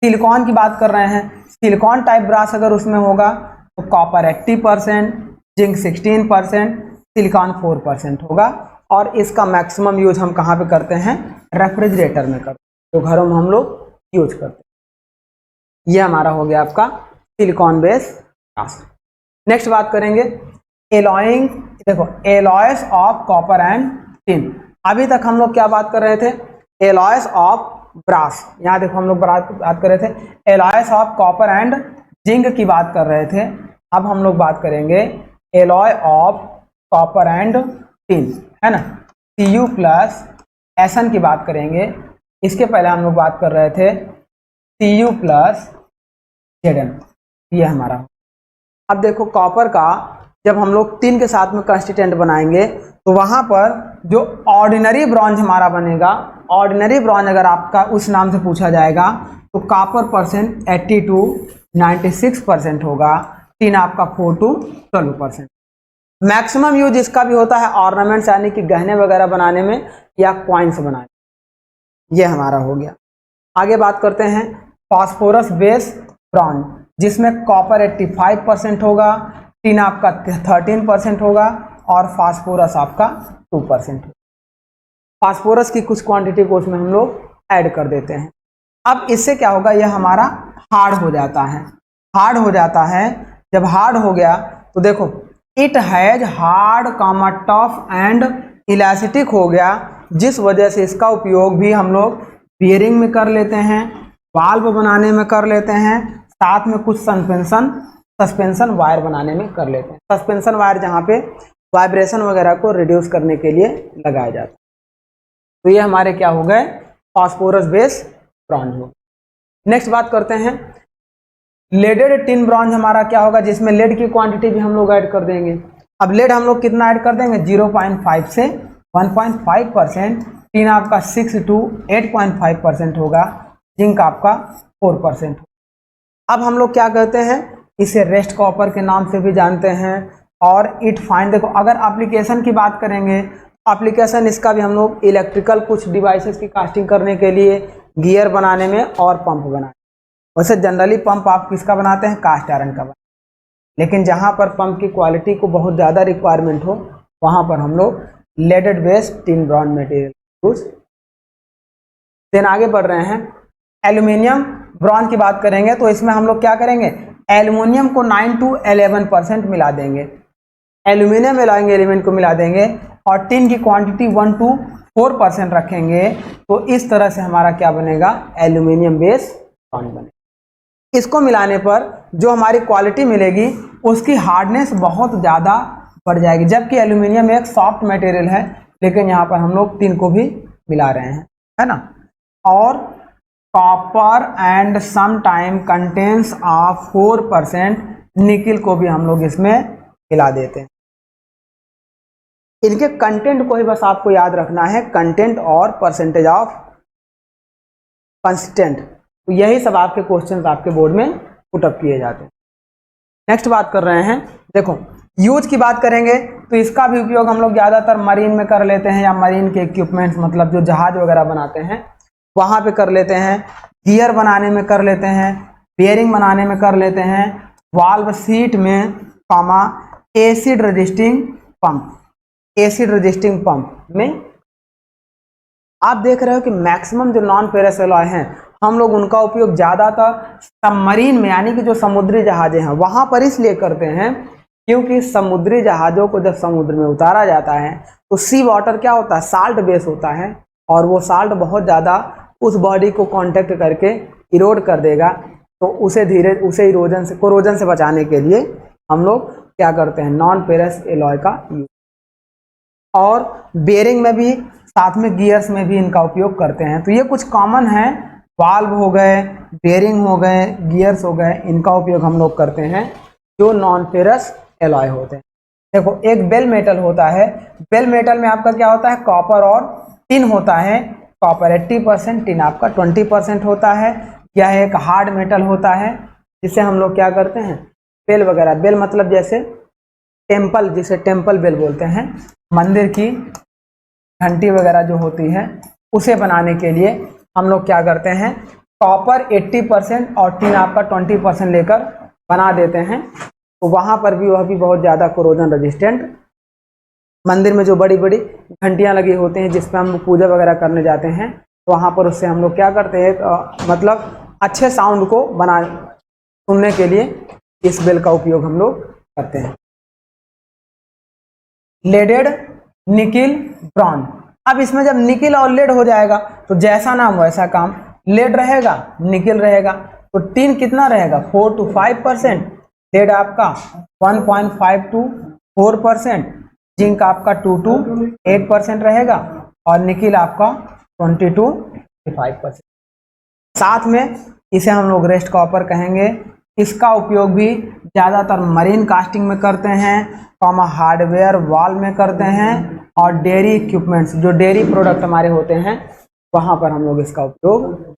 सिलिकॉन की बात कर रहे हैं, सिलिकॉन टाइप ब्रास अगर उसमें होगा तो कॉपर 80%, जिंक 16%, सिलिकॉन 4% होगा। और इसका मैक्सिमम यूज हम कहाँ पे करते हैं? रेफ्रिजरेटर में करते हैं, तो घरों में हम लोग यूज करते हैं। ये हमारा हो गया आपका सिलिकॉन बेस ब्रास। नेक्स्ट बात करेंगे एलॉइंग। देखो alloys of copper and tin. अभी तक हम लोग क्या बात कर रहे थे? Alloys of brass. यहाँ देखो हम लोग बात कर रहे थे alloys of copper and zinc की बात कर रहे थे। अब हम लोग बात करेंगे alloy of copper and tin, है ना। Cu प्लस Sn की बात करेंगे। इसके पहले हम लोग बात कर रहे थे Cu प्लस Zn, ये हमारा। अब देखो कॉपर का जब हम लोग टिन के साथ में कंस्टिट्यूएंट बनाएंगे तो वहां पर जो ऑर्डिनरी ब्रॉन्ज हमारा बनेगा, ऑर्डिनरी ब्रॉन्ज अगर आपका उस नाम से पूछा जाएगा तो कॉपर परसेंट 80 to 96% होगा, टिन आपका 4 to 12%। मैक्सिमम यूज इसका भी होता है ऑर्नामेंट्स यानी कि गहने वगैरह बनाने में या कॉइन्स बनाने में। ये हमारा हो गया। आगे बात करते हैं फास्फोरस बेस ब्रॉन्ज, जिसमें कॉपर 85% होगा, टिन आपका 13% होगा और फास्फोरस आपका 2%। फास्फोरस की कुछ क्वांटिटी को उसमें हम लोग ऐड कर देते हैं। अब इससे क्या होगा? यह हमारा हार्ड हो जाता है। हार्ड हो जाता है, जब हार्ड हो गया तो देखो it has hard comma tough and elastic हो गया, जिस वजह से इसका उपयोग भी हम लोग बियरिंग में कर लेते हैं, वाल्व बनाने में कर लेते हैं, साथ में कुछ सस्पेंशन वायर बनाने में कर लेते हैं। सस्पेंशन वायर जहाँ पे वाइब्रेशन वगैरह को रिड्यूस करने के लिए लगाया जाता है। तो ये हमारे क्या हो गए? फास्फोरस बेस ब्रॉन्ज हो। नेक्स्ट बात करते हैं लेडेड टिन ब्रॉन्ज। हमारा क्या होगा? जिसमें लेड की क्वांटिटी भी हम लोग ऐड कर देंगे। अब लेड हम लोग कितना ऐड कर देंगे? 0.5 से 1.5%, टिन आपका 6 to 8.5% होगा, जिंक आपका 4%। अब हम लोग क्या कहते हैं? इसे रेस्ट कॉपर के नाम से भी जानते हैं। और इट फाइन, देखो अगर एप्लीकेशन की बात करेंगे, एप्लीकेशन इसका भी हम लोग इलेक्ट्रिकल कुछ डिवाइसेस की कास्टिंग करने के लिए, गियर बनाने में और पंप बनाने। वैसे जनरली पंप आप किसका बनाते हैं? कास्ट आयरन का बनाते हैं, लेकिन जहाँ पर पंप की क्वालिटी को बहुत ज़्यादा रिक्वायरमेंट हो वहाँ पर हम लोग leaded based tin bronze material use. Then आगे बढ़ रहे हैं एल्यूमिनियम ब्रॉन्ज की बात करेंगे तो इसमें हम लोग क्या करेंगे? एल्यूमिनियम को 9 to 11% मिला देंगे, एल्यूमिनियम एलॉइंग एलिमेंट को मिला देंगे और टिन की क्वांटिटी 1 to 4% रखेंगे। तो इस तरह से हमारा क्या बनेगा? एल्यूमिनियम बेस ब्रॉन्ज बनेगा। इसको मिलाने पर जो हमारी क्वालिटी मिलेगी उसकी हार्डनेस बहुत ज़्यादा बढ़ जाएगी, जबकि एल्यूमिनियम एक सॉफ्ट मटेरियल है, लेकिन यहाँ पर हम लोग टिन को भी मिला रहे हैं, है ना। और copper and some time contents of 4%, nickel को भी हम लोग इसमें मिला देते हैं। इनके कंटेंट को ही बस आपको याद रखना है, कंटेंट और परसेंटेज ऑफ कंस्टेंट। तो यही सब आपके क्वेश्चंस आपके बोर्ड में पुटअप किए जाते हैं। नेक्स्ट बात कर रहे हैं, देखो यूज की बात करेंगे तो इसका भी उपयोग हम लोग ज़्यादातर मरीन में कर लेते हैं, या मरीन के इक्विपमेंट्स मतलब जो जहाज वगैरह बनाते हैं वहाँ पे कर लेते हैं, गियर बनाने में कर लेते हैं, बेयरिंग बनाने में कर लेते हैं, वाल्व सीट में, comma acid resisting pump, acid resisting pump में। आप देख रहे हो कि मैक्सिमम जो नॉन फेरस एलॉय हैं हम लोग उनका उपयोग ज़्यादातर सबमरीन में यानी कि जो समुद्री जहाजें हैं वहाँ पर इसलिए करते हैं क्योंकि समुद्री जहाज़ों को जब समुद्र में उतारा जाता है तो सी वाटर क्या होता है? साल्ट बेस होता है, और वो साल्ट बहुत ज़्यादा उस बॉडी को कांटेक्ट करके इरोड कर देगा। तो उसे इरोजन से, कोरोजन से बचाने के लिए हम लोग क्या करते हैं? नॉन फेरस एलॉय का यूज। और बेयरिंग में भी, साथ में गियर्स में भी इनका उपयोग करते हैं। तो ये कुछ कॉमन है, वाल्व हो गए, बेयरिंग हो गए, गियर्स हो गए, इनका उपयोग हम लोग करते हैं जो नॉन फेरस एलॉय होते हैं। देखो एक बेल मेटल होता है, बेल मेटल में आपका क्या होता है? कॉपर और टिन होता है। कॉपर 80%, टिन आपका 20% होता है। यह एक हार्ड मेटल होता है जिसे हम लोग क्या करते हैं? बेल वगैरह, बेल मतलब जैसे टेम्पल, जिसे टेम्पल बेल बोलते हैं, मंदिर की घंटी वगैरह जो होती है, उसे बनाने के लिए हम लोग क्या करते हैं, कॉपर 80% और टिन आपका 20% लेकर बना देते हैं। तो वहाँ पर भी वह भी बहुत ज़्यादा कोरोजन रेजिस्टेंट। मंदिर में जो बड़ी बड़ी घंटियाँ लगी होती हैं जिस पर हम लोग पूजा वगैरह करने जाते हैं, तो वहाँ पर उससे हम लोग क्या करते हैं, मतलब अच्छे साउंड को सुनने के लिए इस बेल का उपयोग हम लोग करते हैं। Leaded, nickel, bronze. अब इसमें जब निकिल और लेड हो जाएगा तो जैसा नाम वैसा काम, लेड रहेगा निकिल रहेगा। तो टिन कितना रहेगा 4 to 5%, लेड आपका 1.5 to 4%, जिंक आपका 2 to 8% रहेगा और निकिल आपका 20 to 5%। साथ में इसे हम लोग रेस्ट कॉपर कहेंगे। इसका उपयोग भी ज़्यादातर मरीन कास्टिंग में करते हैं, हार्डवेयर वॉल में करते हैं और डेयरी इक्विपमेंट्स, जो डेयरी प्रोडक्ट हमारे होते हैं वहाँ पर हम लोग इसका उपयोग।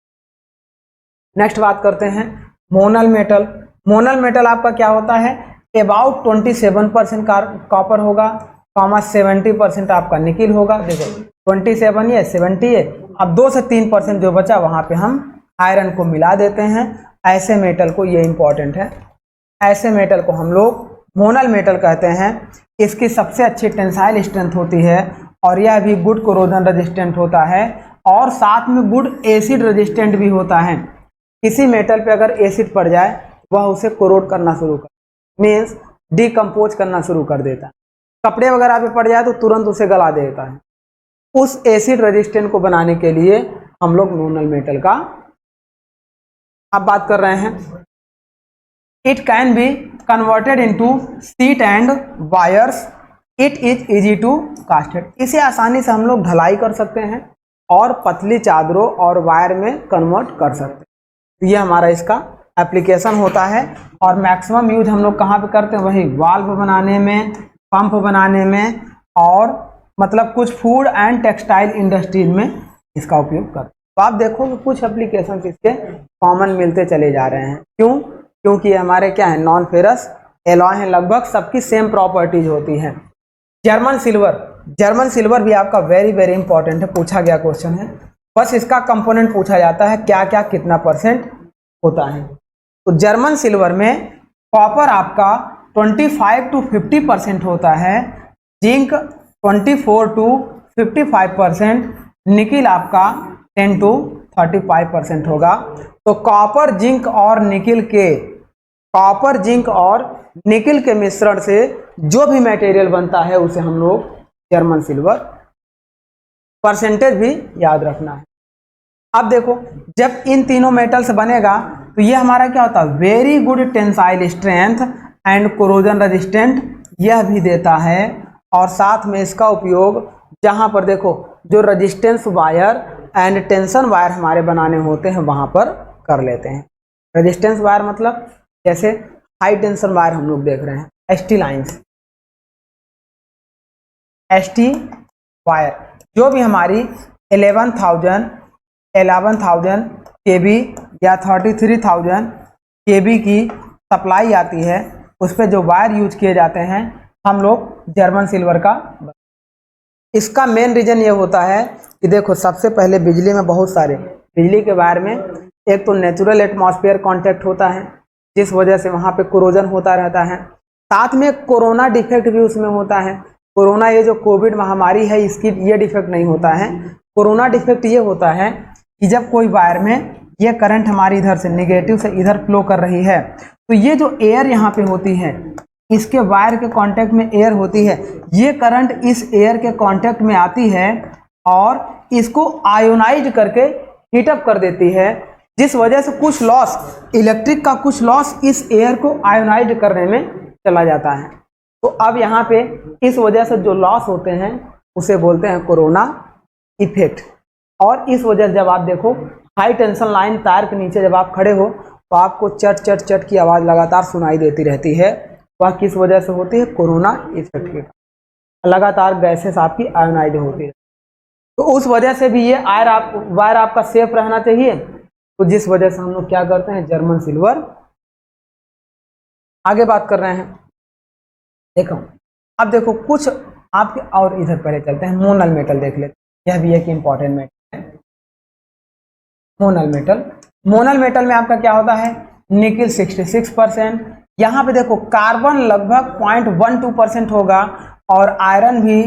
नेक्स्ट बात करते हैं मोनल मेटल। मोनल मेटल आपका क्या होता है, अबाउट 27% कॉपर होगा, 70% आपका निकिल होगा। देखो 27 है 70 है, अब 2 से 3% जो बचा वहाँ पे हम आयरन को मिला देते हैं। ऐसे मेटल को, ये इंपॉर्टेंट है, ऐसे मेटल को हम लोग मोनल मेटल कहते हैं। इसकी सबसे अच्छी टेंसाइल स्ट्रेंथ होती है और यह भी गुड कोरोजन रेजिस्टेंट होता है और साथ में गुड एसिड रेजिस्टेंट भी होता है। किसी मेटल पे अगर एसिड पड़ जाए वह उसे कोरोड करना शुरू कर, मीन्स डिकम्पोज करना शुरू कर देता है। कपड़े वगैरह पे पड़ जाए तो तुरंत उसे गला देता है। उस एसिड रेजिस्टेंट को बनाने के लिए हम लोग मोनल मेटल का अब बात कर रहे हैं। It can be converted into sheet and wires, it is easy to casted. इसे आसानी से हम लोग ढलाई कर सकते हैं और पतली चादरों और वायर में कन्वर्ट कर सकते हैं। ये हमारा इसका एप्लीकेशन होता है और मैक्सिमम यूज हम लोग कहाँ पे करते हैं, वही वाल्व बनाने में, पंप बनाने में और मतलब कुछ फूड एंड टेक्सटाइल इंडस्ट्रीज में इसका उपयोग करते हैं। तो आप देखो कि कुछ एप्लीकेशन इसके कॉमन मिलते चले जा रहे हैं। क्यों? क्योंकि ये हमारे क्या है, नॉन फेरस एलॉय हैं, लगभग सबकी सेम प्रॉपर्टीज होती हैं। जर्मन सिल्वर, जर्मन सिल्वर भी आपका वेरी वेरी इंपॉर्टेंट है, पूछा गया क्वेश्चन है। बस इसका कंपोनेंट पूछा जाता है क्या क्या कितना परसेंट होता है। तो जर्मन सिल्वर में कॉपर आपका 25 to 50% होता है, जिंक 24 to 55%, निकिल आपका 10 to 35% होगा। तो कॉपर जिंक और निकिल के, कॉपर जिंक और निकिल के मिश्रण से जो भी मटेरियल बनता है उसे हम लोग जर्मन सिल्वर, परसेंटेज भी याद रखना है। अब देखो जब इन तीनों मेटल्स बनेगा तो ये हमारा क्या होता है, very good tensile strength and corrosion resistant यह भी देता है। और साथ में इसका उपयोग जहां पर देखो जो resistance wire and tension wire हमारे बनाने होते हैं वहां पर कर लेते हैं। रेजिस्टेंस वायर मतलब जैसे हाई टेंशन वायर हम लोग देख रहे हैं, एसटी लाइंस, एसटी वायर, जो भी हमारी 11,000 केबी या 33,000 केबी की सप्लाई आती है, उस पर जो वायर यूज किए जाते हैं हम लोग जर्मन सिल्वर का। इसका मेन रीजन ये होता है कि देखो सबसे पहले बिजली में बहुत सारे, बिजली के वायर में एक तो नेचुरल एटमॉस्फेयर कांटेक्ट होता है जिस वजह से वहाँ पे कोरोजन होता रहता है। साथ में कोरोना डिफेक्ट भी उसमें होता है। कोरोना, ये जो कोविड महामारी है, इसकी ये डिफेक्ट नहीं होता है। कोरोना डिफेक्ट ये होता है कि जब कोई वायर में ये करंट हमारी इधर से नेगेटिव से इधर फ्लो कर रही है तो ये जो एयर यहाँ पे होती है, इसके वायर के कांटेक्ट में एयर होती है, ये करंट इस एयर के कांटेक्ट में आती है और इसको आयोनाइज करके हीटअप कर देती है, जिस वजह से कुछ लॉस, इलेक्ट्रिक का कुछ लॉस इस एयर को आयोनाइज करने में चला जाता है। तो अब यहाँ पे इस वजह से जो लॉस होते हैं उसे बोलते हैं कोरोना इफेक्ट। और इस वजह से जब आप देखो हाई टेंशन लाइन तार के नीचे जब आप खड़े हो तो आपको चट चट चट की आवाज़ लगातार सुनाई देती रहती है। वह किस वजह से होती है, कोरोना इफेक्ट के, लगातार गैसेस आपकी आयोनाइज होती है। तो उस वजह से भी ये वायर आपका सेफ रहना चाहिए, तो जिस वजह से हम लोग क्या करते हैं, जर्मन सिल्वर आगे बात कर रहे हैं। देखो अब देखो कुछ आपके, और इधर पहले चलते हैं, मोनल मेटल देख लेते हैं, यह भी एक इंपॉर्टेंट मेटल है। मोनल मेटल, मोनल मेटल में आपका क्या होता है, निकिल 66%, यहाँ पे देखो कार्बन लगभग 0.12% होगा और आयरन भी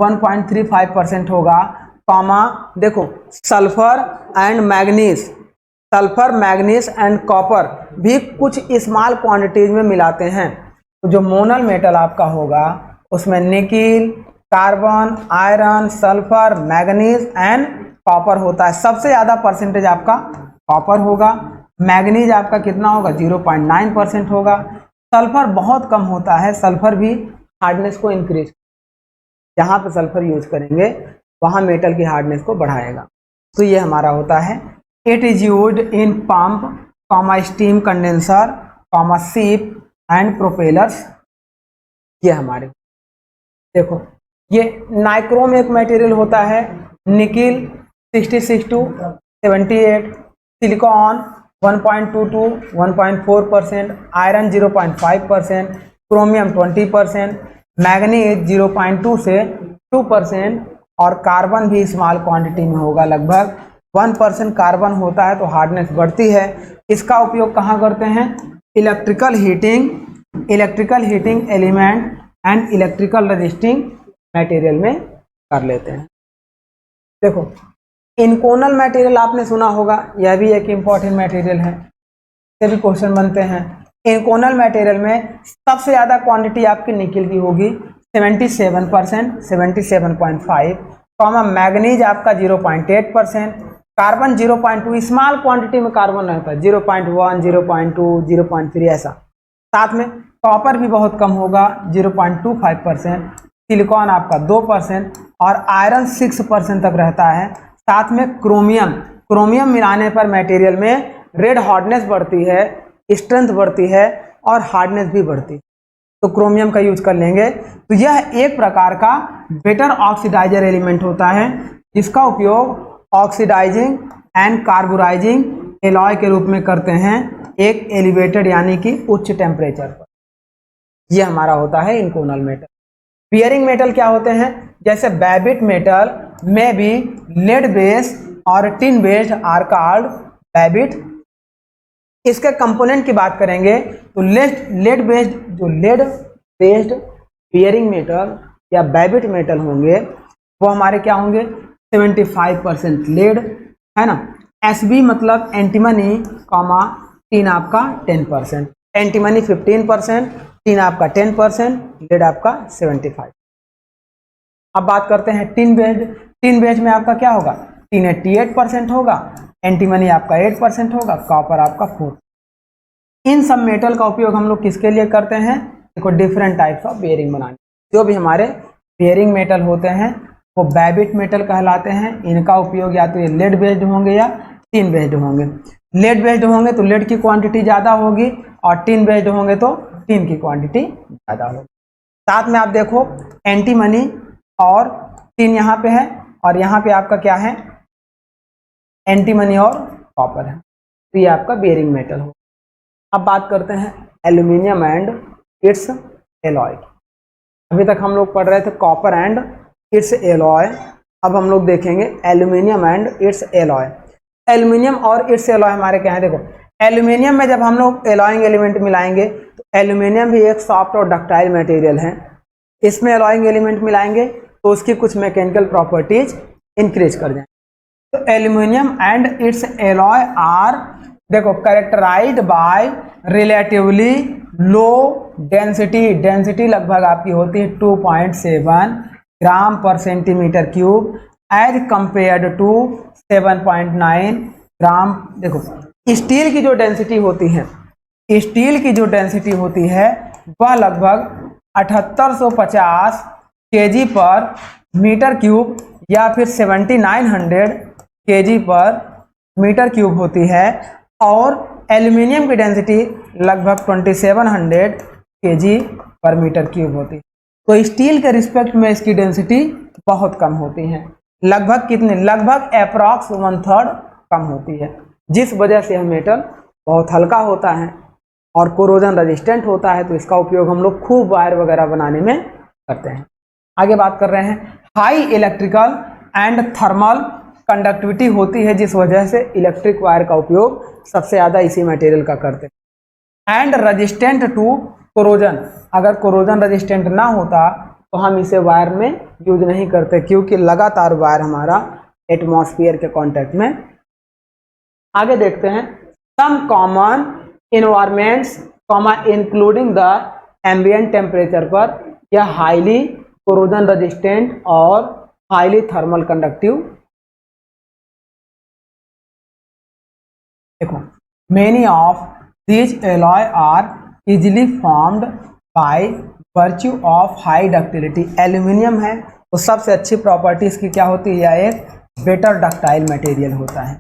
1.35% होगा, कॉमा देखो sulphur and manganese, sulphur manganese and copper भी कुछ स्मॉल क्वांटिटीज में मिलाते हैं। तो जो मोनल मेटल आपका होगा उसमें nickel, carbon, iron, sulphur, manganese and copper होता है। सबसे ज़्यादा परसेंटेज आपका कॉपर होगा, मैग्नीज आपका कितना होगा 0.9% होगा, सल्फर बहुत कम होता है, सल्फर भी हार्डनेस को इंक्रीज, जहाँ पे सल्फर यूज करेंगे वहाँ मेटल की हार्डनेस को बढ़ाएगा। तो ये हमारा होता है, it is used in pump, comma steam condenser, comma ship and propellers. ये हमारे देखो, ये नाइक्रोम एक मटेरियल होता है, nickel 66 to 78, silicon 1.22 1.4%, iron 0.5%, chromium 20%, manganese 0.2 से 2% और कार्बन भी स्मॉल क्वांटिटी में होगा, लगभग 1% कार्बन होता है तो हार्डनेस बढ़ती है। इसका उपयोग कहाँ करते हैं, electrical heating element and electrical resisting material में कर लेते हैं। देखो इनकोनल मटेरियल आपने सुना होगा, यह भी एक इम्पॉर्टेंट मटेरियल है, इससे भी क्वेश्चन बनते हैं। इनकोनल मटेरियल में सबसे ज़्यादा क्वांटिटी आपकी निकिल की होगी 77%, 77.5, कॉमा मैग्नीज आपका 0.8%, कार्बन 0.2, स्मॉल क्वांटिटी में कार्बन रहता है 0.1, 0.2, 0.3 ऐसा। साथ में कॉपर भी बहुत कम होगा 0.25%, सिलिकॉन आपका 2% और आयरन 6% तक रहता है। साथ में क्रोमियम मिलाने पर मटेरियल में रेड हार्डनेस बढ़ती है, स्ट्रेंथ बढ़ती है और हार्डनेस भी बढ़ती है, तो क्रोमियम का यूज कर लेंगे। तो यह एक प्रकार का बेटर ऑक्सीडाइजर एलिमेंट होता है जिसका उपयोग ऑक्सीडाइजिंग एंड कार्बोराइजिंग एलॉय के रूप में करते हैं एक एलिवेटेड यानी कि उच्च टेम्परेचर पर। यह हमारा होता है इनकोनल मेटल। बियरिंग मेटल क्या होते हैं, जैसे बैबिट मेटल में भी लेड बेस्ड और टिन बेस्ड आर कॉल्ड बैबिट। इसके कंपोनेंट की बात करेंगे तो लेड बेस्ड बियरिंग मेटल या बैबिट मेटल होंगे वो हमारे क्या होंगे 75% लेड है ना, एसबी मतलब एंटीमनी, कॉमा टिन आपका 10%, एंटीमनी 15%, टिन आपका 10%, लेड आपका 75%। अब बात करते हैं टिन बेस्ड में आपका क्या होगा, टिन 88% होगा, एंटीमनी आपका 8% होगा, कॉपर आपका 4%। इन सब मेटल का उपयोग हम लोग किसके लिए करते हैं, देखो डिफरेंट टाइप्स ऑफ बेयरिंग बनाने। जो भी हमारे बेयरिंग मेटल होते हैं वो बैबिट मेटल कहलाते हैं। इनका उपयोग या तो ये लेड बेस्ड होंगे या टिन बेस्ड होंगे। लेड बेस्ड होंगे तो लेड की क्वांटिटी ज़्यादा होगी और टिन बेस्ड होंगे तो टिन की क्वांटिटी ज़्यादा होगी। साथ में आप देखो एंटीमनी और टिन यहाँ पे है और यहाँ पे आपका क्या है, एंटीमनी और कॉपर है, तो ये आपका बेयरिंग मेटल हो। अब बात करते हैं एल्यूमिनियम एंड इट्स एलॉय। अभी तक हम लोग पढ़ रहे थे कॉपर एंड इट्स एलॉय, अब हम लोग देखेंगे aluminium and its alloy. Aluminium और इट्स एलॉय हमारे क्या है, देखो एल्यूमिनियम में जब हम लोग एलॉइंग एलिमेंट मिलाएंगे तो एल्यूमिनियम भी एक सॉफ्ट और डक्टाइल मटेरियल है, इसमें एलॉइंग एलिमेंट मिलाएंगे तो उसकी कुछ मैकेनिकल प्रॉपर्टीज इंक्रीज कर जाएंगे। तो aluminium and its alloy are देखो characterised by relatively low density लगभग आपकी होती है 2.7 gram per centimetre cube as compared to 7.9 gram. देखो स्टील की जो डेंसिटी होती है वह लगभग 7850 केजी पर मीटर क्यूब या फिर 7900 केजी पर मीटर क्यूब होती है और एल्यूमिनियम की डेंसिटी लगभग 2700 केजी पर मीटर क्यूब होती है। तो स्टील के रिस्पेक्ट में इसकी डेंसिटी बहुत कम होती है, लगभग कितने, लगभग अप्रॉक्स 1/3 कम होती है, जिस वजह से यह मेटल बहुत हल्का होता है और कोरोजन रेजिस्टेंट होता है, तो इसका उपयोग हम लोग खूब वायर वगैरह बनाने में करते हैं। आगे बात कर रहे हैं, high electrical and thermal conductivity होती है, जिस वजह से इलेक्ट्रिक वायर का उपयोग सबसे ज़्यादा इसी मटेरियल का करते हैं। एंड रेजिस्टेंट टू कोरोजन, अगर कोरोजन रेजिस्टेंट ना होता तो हम इसे वायर में यूज नहीं करते, क्योंकि लगातार वायर हमारा एटमॉस्फेयर के कांटेक्ट में। आगे देखते हैं, some common environments including the ambient temperature पर यह हाईली कोरोजन रेजिस्टेंट और हाईली थर्मल कंडक्टिव। देखो, many of these alloy are easily formed by virtue of high ductility. Aluminium है तो सबसे अच्छी प्रॉपर्टी इसकी क्या होती है, यह एक बेटर डक्टाइल मटेरियल होता है,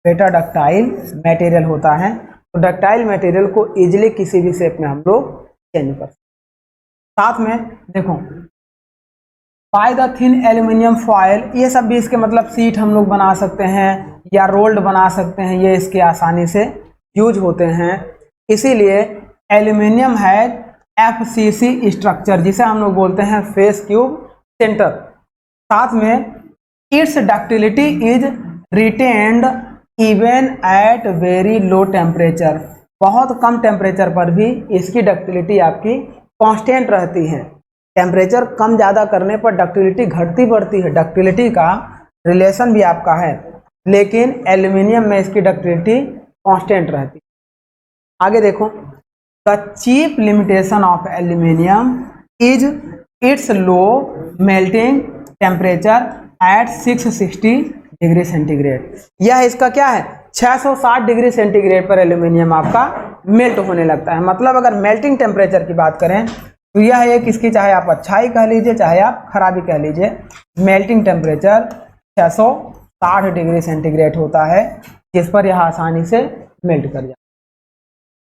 बेटर डक्टाइल मटेरियल होता है। तो डक्टाइल मटेरियल को इजिली किसी भी शेप में हम लोग चेंज कर सकते हैं। साथ में देखो, by the thin aluminium foil, ये सब भी इसके मतलब सीट हम लोग बना सकते हैं या रोल्ड बना सकते हैं, ये इसके आसानी से यूज होते हैं। इसीलिए एल्यूमिनियम है FCC स्ट्रक्चर, जिसे हम लोग बोलते हैं फेस क्यूब सेंटर। साथ में it's ductility is retained even at very low temperature, बहुत कम टेम्परेचर पर भी इसकी डक्टिलिटी आपकी कांस्टेंट रहती है। टेम्परेचर कम ज़्यादा करने पर डक्टिलिटी घटती बढ़ती है, डक्टिलिटी का रिलेशन भी आपका है, लेकिन एल्यूमिनियम में इसकी डक्टिलिटी कांस्टेंट रहती है। आगे देखो, the cheap limitation of aluminium is its low melting temperature at 660 degree centigrade. यह इसका क्या है, 660 डिग्री सेंटीग्रेड पर एल्यूमिनियम आपका मेल्ट होने लगता है। मतलब अगर मेल्टिंग टेम्परेचर की बात करें तो यह एक इसकी, चाहे आप अच्छाई कह लीजिए चाहे आप खराबी कह लीजिए, मेल्टिंग टेम्परेचर 660 डिग्री सेंटीग्रेड होता है, जिस पर यह आसानी से मेल्ट कर जाता है।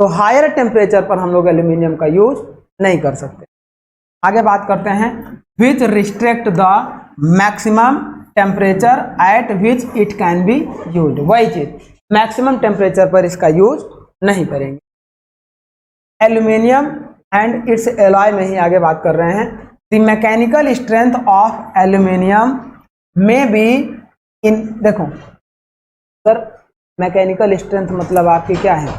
तो हायर टेम्परेचर पर हम लोग एल्यूमिनियम का यूज नहीं कर सकते। आगे बात करते हैं, which restrict the maximum temperature at which it can be used. वही चीज, मैक्सिमम टेम्परेचर पर इसका यूज नहीं करेंगे। एल्यूमिनियम एंड इट्स एलॉय में ही आगे बात कर रहे हैं, the mechanical strength of aluminium में बी इन। देखो सर, मैकेनिकल स्ट्रेंथ मतलब आपकी क्या है,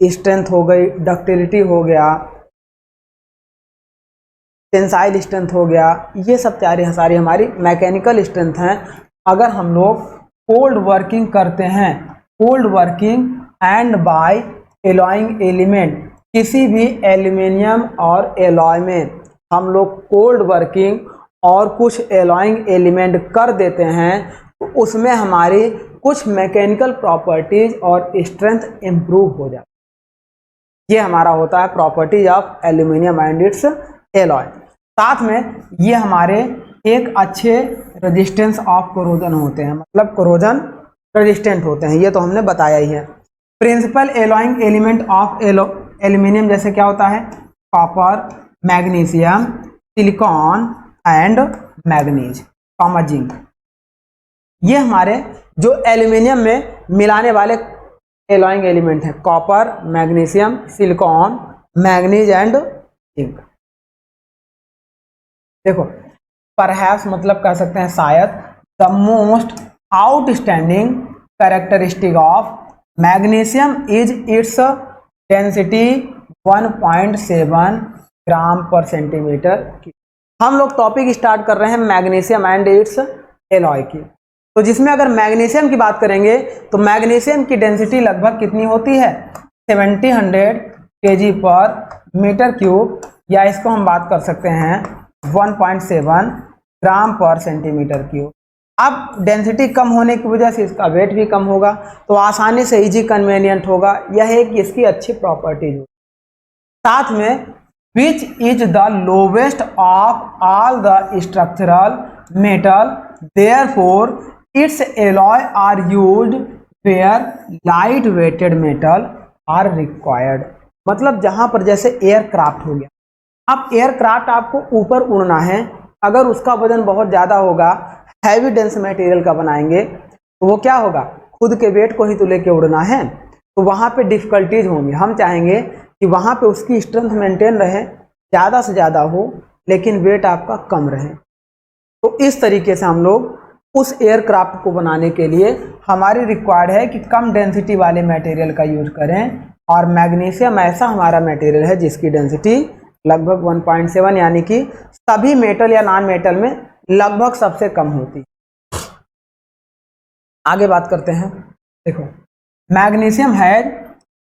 स्ट्रेंथ हो गई, डक्टिलिटी हो गया, टेंसाइल स्ट्रेंथ हो गया, ये सब सारी हमारी मैकेनिकल स्ट्रेंथ हैं। अगर हम लोग कोल्ड वर्किंग करते हैं, cold working and by alloying element, किसी भी एल्यूमिनियम और एलॉय में हम लोग कोल्ड वर्किंग और कुछ एलॉइंग एलिमेंट कर देते हैं, तो उसमें हमारी कुछ मैकेनिकल प्रॉपर्टीज और स्ट्रेंथ इम्प्रूव हो जाती है। ये हमारा होता है properties of aluminium and its alloy. साथ में ये हमारे एक अच्छे रेजिस्टेंस ऑफ कोरोजन होते हैं, मतलब कोरोजन रेजिस्टेंट होते हैं, ये तो हमने बताया ही है। Principal alloying element of aluminium जैसे क्या होता है, copper, magnesium, silicon and manganese, zinc. ये हमारे जो एल्यूमिनियम में मिलाने वाले एलॉइंग एलिमेंट हैं, copper, magnesium, silicon, manganese and zinc. देखो, परहैप्स मतलब कह सकते हैं शायद, the most outstanding characteristic of magnesium is its density 1.7 gram per centimetre. हम लोग टॉपिक स्टार्ट कर रहे हैं मैग्नीशियम एंड इट्स एलॉय की। तो जिसमें अगर मैग्नीशियम की बात करेंगे तो मैग्नीशियम की डेंसिटी लगभग कितनी होती है, 700 kg पर मीटर क्यूब, या इसको हम बात कर सकते हैं 1.7 ग्राम पर सेंटीमीटर क्यूब। अब डेंसिटी कम होने की वजह से इसका वेट भी कम होगा, तो आसानी से इजी कन्वीनियंट होगा, यह एक इसकी अच्छी प्रॉपर्टीज होगी। साथ में which is the lowest of all the structural metal, therefore its alloy are used where light weighted metal are required. मतलब जहां पर जैसे एयरक्राफ्ट हो गया, अब एयरक्राफ्ट आपको ऊपर उड़ना है, अगर उसका वजन बहुत ज़्यादा होगा, हैवी डेंस मटेरियल का बनाएंगे, तो वो क्या होगा, खुद के वेट को ही तो लेके उड़ना है। तो वहाँ पे डिफ़िकल्टीज होंगी। हम चाहेंगे कि वहाँ पे उसकी स्ट्रेंथ मेंटेन रहे, ज़्यादा से ज़्यादा हो, लेकिन वेट आपका कम रहे। तो इस तरीके से हम लोग उस एयरक्राफ्ट को बनाने के लिए हमारी रिक्वायर्ड है कि कम डेंसिटी वाले मटेरियल का यूज करें, और मैग्नीशियम ऐसा हमारा मटेरियल है जिसकी डेंसिटी लगभग 1.7 यानी कि सभी मेटल या नॉन मेटल में लगभग सबसे कम होती है। आगे बात करते हैं। देखो, magnesium has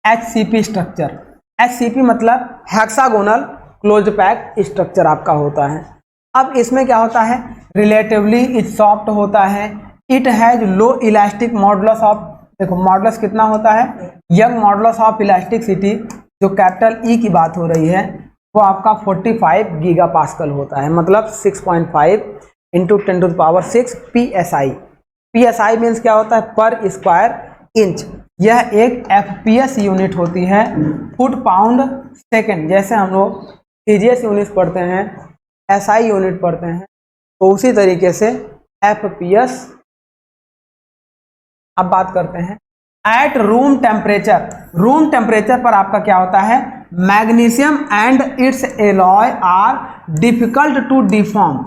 HCP structure. HCP मतलब हेक्सागोनल क्लोज पैक स्ट्रक्चर आपका होता है। अब इसमें क्या होता है, रिलेटिवली इट सॉफ्ट होता है, it has low elastic modulus of, देखो मॉडुलस कितना होता है, यंग मॉडुलस ऑफ इलास्टिसिटी, जो कैपिटल ई की बात हो रही है, वो आपका 45 गीगा पास्कल होता है, मतलब 6.5 इंटू 10⁶ PSI। PSI मीन्स क्या होता है, पर स्क्वायर इंच। यह एक FPS यूनिट होती है, फुट पाउंड सेकेंड। जैसे हम लोग CGS यूनिट पढ़ते हैं, SI यूनिट पढ़ते हैं, तो उसी तरीके से FPS। अब बात करते हैं at room temperature. Room temperature पर आपका क्या होता है, magnesium and its alloy are difficult to deform.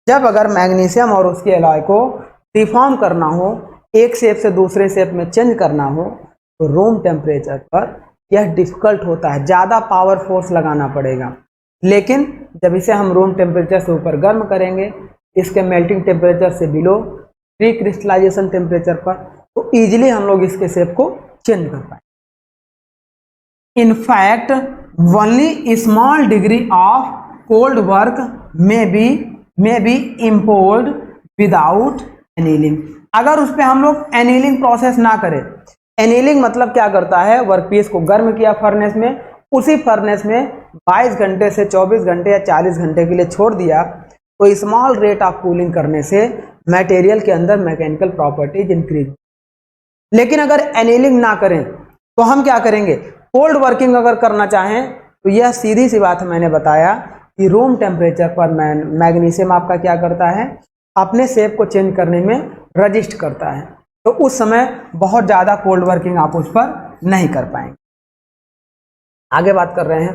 जब अगर मैग्नीशियम और उसके एलॉय को डिफॉर्म करना हो, एक शेप से दूसरे शेप में चेंज करना हो, तो रूम टेम्परेचर पर यह डिफिकल्ट होता है, ज़्यादा पावर फोर्स लगाना पड़ेगा। लेकिन जब इसे हम रूम टेम्परेचर से ऊपर गर्म करेंगे, इसके मेल्टिंग टेम्परेचर से बिलो प्री क्रिस्टलाइजेशन टेम्परेचर पर, तो ईजिली हम लोग इसके शेप को चेंज कर पाए। In fact only small degree of cold work may be imposed without annealing. अगर उस पर हम लोग एनीलिंग प्रोसेस ना करें, एनीलिंग मतलब क्या करता है, वर्कपीस को गर्म किया फर्नेस में, उसी फर्नेस में 22 घंटे से 24 घंटे या 40 घंटे के लिए छोड़ दिया, तो स्मॉल रेट ऑफ कूलिंग करने से मटेरियल के अंदर मैकेनिकल प्रॉपर्टीज इंक्रीज। लेकिन अगर एनीलिंग ना करें तो हम क्या करेंगे, कोल्ड वर्किंग अगर करना चाहें, तो यह सीधी सी बात मैंने बताया कि रूम टेम्परेचर पर मैग्नीशियम आपका क्या करता है, अपने शेप को चेंज करने में रजिस्ट करता है, तो उस समय बहुत ज़्यादा कोल्ड वर्किंग आप उस पर नहीं कर पाएंगे। आगे बात कर रहे हैं,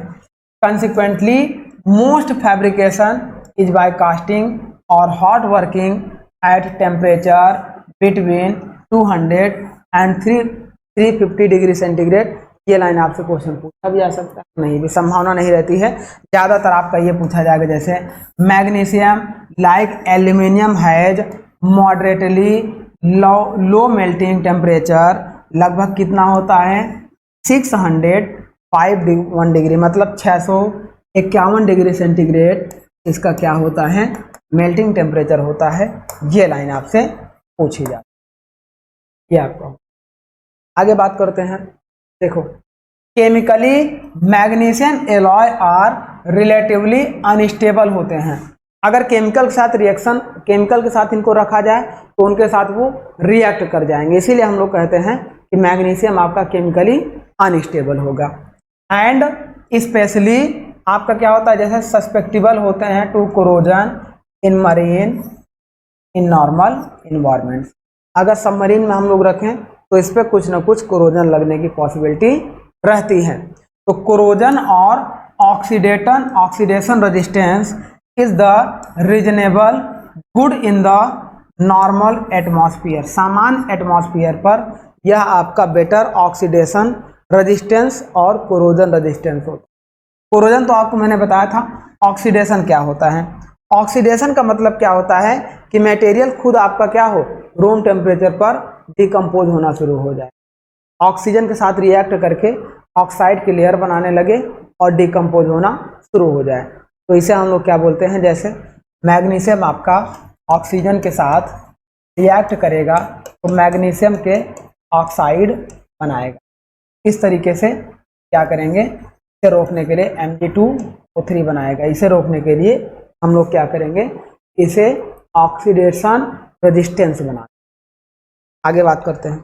consequently most fabrication is by casting और hot working at temperature between 200 and 350 degree centigrade. ये लाइन आपसे क्वेश्चन पूछा भी जा सकता है, नहीं भी संभावना नहीं रहती है, ज़्यादातर आपका ये पूछा जाएगा, जैसे magnesium like aluminium has moderately low melting temperature, लगभग कितना होता है, 601 डिग्री, मतलब 651 डिग्री सेंटीग्रेड इसका क्या होता है, मेल्टिंग टेम्परेचर होता है। ये लाइन आपसे पूछी जाती है, ये आपको। आगे बात करते हैं। देखो, chemically magnesium alloy are relatively unstable होते हैं। अगर केमिकल के साथ रिएक्शन, केमिकल के साथ इनको रखा जाए तो उनके साथ वो रिएक्ट कर जाएंगे, इसीलिए हम लोग कहते हैं कि मैग्नीशियम आपका केमिकली अनस्टेबल होगा। एंड स्पेशली आपका क्या होता है, जैसे सस्पेक्टिबल होते हैं to corrosion in marine in normal environments. अगर सबमरीन में हम लोग रखें तो इस पर कुछ ना कुछ कोरोजन लगने की पॉसिबिलिटी रहती है। तो कोरोजन और oxidation resistance is the reasonable good in the normal atmosphere. सामान्य एटमॉस्फेयर पर यह आपका बेटर ऑक्सीडेशन रेजिस्टेंस और कोरोजन रेजिस्टेंस होता है। कोरोजन तो आपको मैंने बताया था, ऑक्सीडेशन क्या होता है, ऑक्सीडेशन का मतलब क्या होता है कि मटेरियल खुद आपका क्या हो, रूम टेम्परेचर पर डिकम्पोज होना शुरू हो जाए, ऑक्सीजन के साथ रिएक्ट करके ऑक्साइड की लेयर बनाने लगे और डिकम्पोज होना शुरू हो जाए, तो इसे हम लोग क्या बोलते हैं, जैसे मैग्नीशियम आपका ऑक्सीजन के साथ रिएक्ट करेगा तो मैग्नीशियम के ऑक्साइड बनाएगा। इस तरीके से क्या करेंगे, इसे रोकने के लिए Mg2O3 बनाएगा। इसे रोकने के लिए हम लोग क्या करेंगे, इसे ऑक्सीडेशन रेजिस्टेंस बना। आगे बात करते हैं,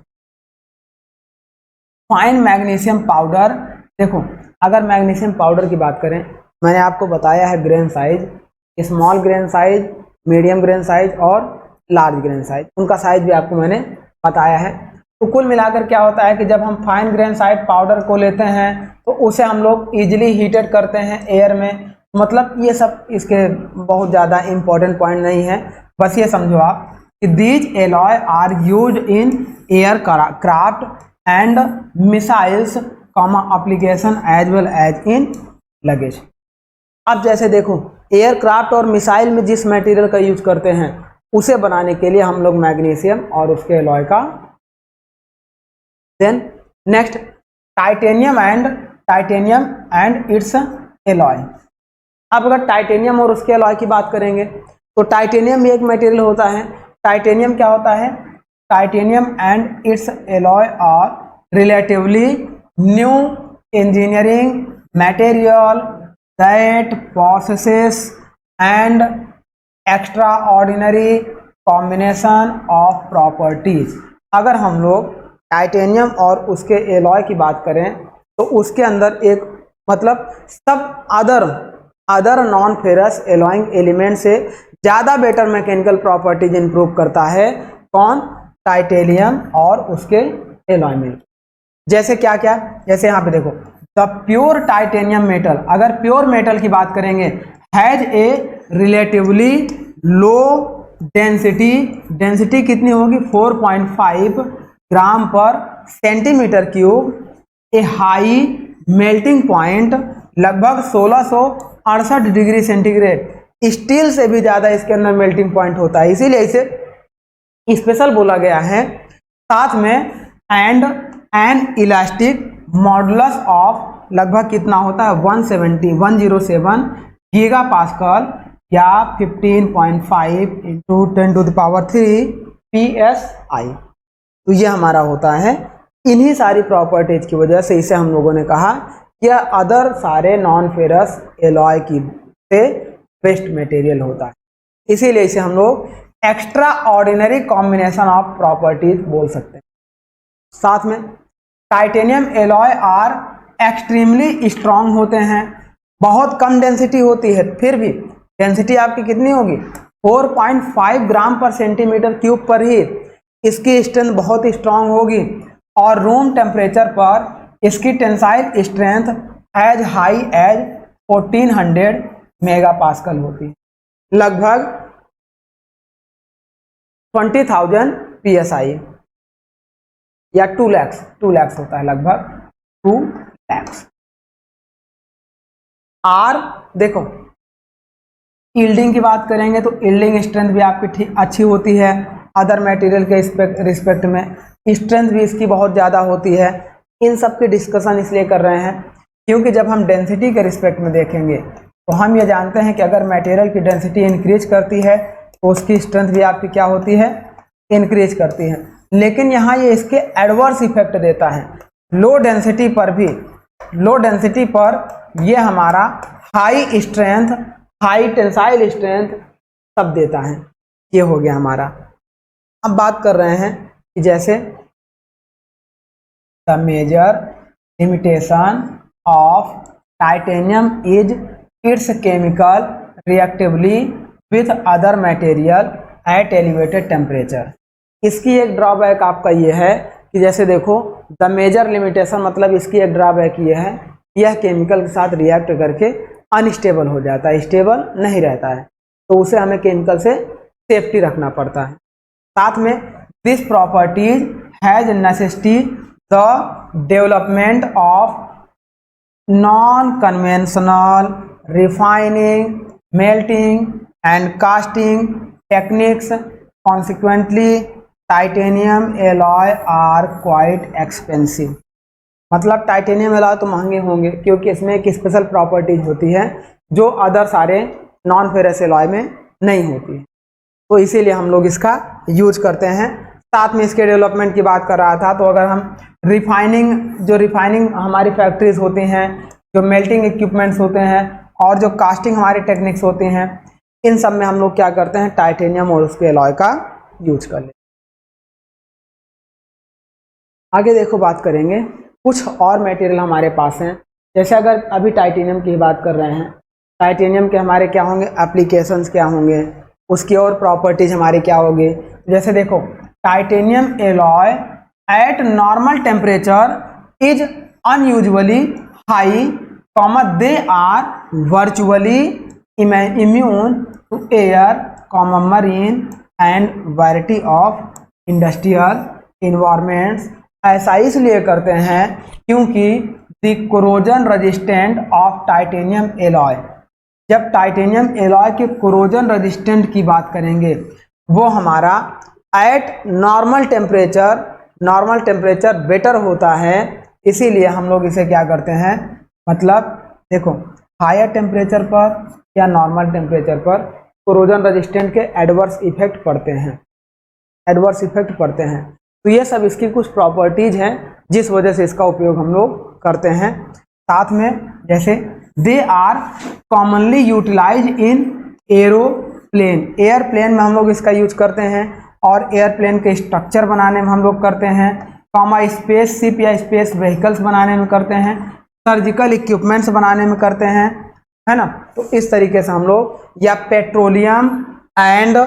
फाइन मैग्नीशियम पाउडर। देखो, अगर मैग्नीशियम पाउडर की बात करें, मैंने आपको बताया है grain size, small grain size, medium grain size और लार्ज ग्रेन साइज, उनका साइज भी आपको मैंने बताया है। तो कुल मिलाकर क्या होता है कि जब हम फाइन ग्रेनाइट पाउडर को लेते हैं तो उसे हम लोग इजीली हीटेड करते हैं एयर में। मतलब ये सब इसके बहुत ज़्यादा इम्पोर्टेंट पॉइंट नहीं है, बस ये समझो आप कि these alloy are use in aircraft and missiles application as well as in luggage. अब जैसे देखो एयरक्राफ्ट और मिसाइल में जिस मटेरियल का यूज करते हैं उसे बनाने के लिए हम लोग मैग्नीशियम और उसके एलॉय का। Then next titanium and its alloy. अब अगर टाइटेनियम और उसके एलॉय की बात करेंगे तो टाइटेनियम भी एक मटेरियल होता है। टाइटेनियम क्या होता है? Titanium and its alloy are relatively new engineering material that possesses and extraordinary combination of properties। अगर हम लोग टाइटेनियम और उसके एलॉय की बात करें तो उसके अंदर एक मतलब सब other non ferrous alloying element से ज़्यादा बेटर मैकेनिकल प्रॉपर्टीज इंप्रूव करता है। कौन? टाइटेनियम और उसके एलॉय में। जैसे क्या क्या? जैसे यहाँ पे देखो द प्योर टाइटेनियम मेटल, अगर प्योर मेटल की बात करेंगे, has a relatively low density कितनी होगी? 4.5 ग्राम पर सेंटीमीटर क्यूब, ए हाई मेल्टिंग पॉइंट लगभग 1668 डिग्री सेंटीग्रेड। स्टील से भी ज़्यादा इसके अंदर मेल्टिंग पॉइंट होता है, इसीलिए इसे स्पेशल बोला गया है। साथ में and N elastic modulus of लगभग कितना होता है? 107 गीगा पास्कल या 15.5 इंटू 10⁻³ PSI। तो ये हमारा होता है। इन्हीं सारी प्रॉपर्टीज की वजह से इसे हम लोगों ने कहा कि अदर सारे नॉन फेरस एलॉय की से बेस्ट मटेरियल होता है, इसीलिए इसे हम लोग extraordinary combination of properties बोल सकते हैं। साथ में titanium alloy are extremely strong होते हैं, बहुत कम डेंसिटी होती है, फिर भी डेंसिटी आपकी कितनी होगी? 4.5 ग्राम पर सेंटीमीटर क्यूब पर ही इसकी स्ट्रेंथ बहुत स्ट्रांग होगी और रूम टेम्परेचर पर इसकी tensile strength as high as 1400 mega pascal होती है, लगभग 20,000 PSI या 2 लाख होता है, लगभग 2 लाख। आर देखो यील्डिंग की बात करेंगे तो यील्डिंग स्ट्रेंथ भी आपकी ठीक अच्छी होती है, अदर मटेरियल के रिस्पेक्ट में स्ट्रेंथ भी इसकी बहुत ज़्यादा होती है। इन सब की डिस्कशन इसलिए कर रहे हैं क्योंकि जब हम डेंसिटी के रिस्पेक्ट में देखेंगे तो हम ये जानते हैं कि अगर मटेरियल की डेंसिटी इंक्रीज करती है तो उसकी स्ट्रेंथ भी आपकी क्या होती है? इंक्रीज करती है। लेकिन यहाँ ये इसके एडवर्स इफेक्ट देता है। लो डेंसिटी पर ये हमारा high strength, high tensile strength सब देता है। ये हो गया हमारा। अब बात कर रहे हैं कि जैसे the major limitation of titanium is its chemical reactively with other material at elevated temperature. इसकी एक ड्रॉबैक आपका ये है कि जैसे देखो द मेजर लिमिटेशन मतलब इसकी एक ड्रॉबैक ये है, यह केमिकल के साथ रिएक्ट करके अनस्टेबल हो जाता है, स्टेबल नहीं रहता है, तो उसे हमें केमिकल से सेफ्टी रखना पड़ता है। साथ में this properties has necessity the development of non conventional refining, melting and casting techniques. Consequently titanium alloy are quite expensive. मतलब टाइटेनियम एलॉय तो महंगे होंगे क्योंकि इसमें एक स्पेशल प्रॉपर्टीज होती है जो अदर सारे नॉन फेरस एलॉय में नहीं होती है, तो इसीलिए हम लोग इसका यूज करते हैं। साथ में इसके डेवलपमेंट की बात कर रहा था, तो अगर हम रिफाइनिंग हमारी फैक्ट्रीज होती हैं, जो मेल्टिंग इक्विपमेंट्स होते हैं और जो कास्टिंग हमारी टेक्निक्स होती हैं, इन सब में हम लोग क्या करते हैं? टाइटेनियम और उसके एलॉय का यूज कर लेते हैं। आगे देखो बात करेंगे कुछ और मटेरियल हमारे पास हैं। जैसे अगर अभी टाइटेनियम की बात कर रहे हैं, टाइटेनियम के हमारे क्या होंगे? एप्लीकेशंस क्या होंगे, उसकी और प्रॉपर्टीज हमारी क्या होगी। जैसे देखो titanium alloy at normal temperature is unusually high, they are virtually immune to air, marine and variety of industrial environments. ऐसा इसलिए करते हैं क्योंकि the corrosion resistant of titanium alloy, जब टाइटेनियम एलॉय के कोरोजन रेजिस्टेंट की बात करेंगे वो हमारा एट नॉर्मल टेम्परेचर बेटर होता है, इसीलिए हम लोग इसे क्या करते हैं, मतलब देखो हायर टेम्परेचर पर या नॉर्मल टेम्परेचर पर कोरोजन रेजिस्टेंट के एडवर्स इफेक्ट पड़ते हैं, तो ये सब इसकी कुछ प्रॉपर्टीज हैं जिस वजह से इसका उपयोग हम लोग करते हैं। साथ में जैसे they are commonly utilize in aeroplane, airplane में हम लोग इसका यूज करते हैं और एयरप्लेन के स्ट्रक्चर बनाने में हम लोग करते हैं, स्पेस शिप या स्पेस व्हीकल्स बनाने में करते हैं, सर्जिकल इक्विपमेंट्स बनाने में करते हैं, है ना। तो इस तरीके से हम लोग, या पेट्रोलियम एंड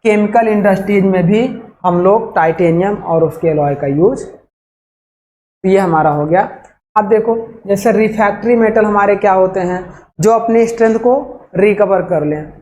केमिकल इंडस्ट्रीज में भी हम लोग टाइटेनियम और उसके एलॉय का यूज, ये हमारा हो गया। अब देखो जैसे रिफैक्ट्री मेटल हमारे क्या होते हैं, जो अपनी स्ट्रेंथ को रिकवर कर लें,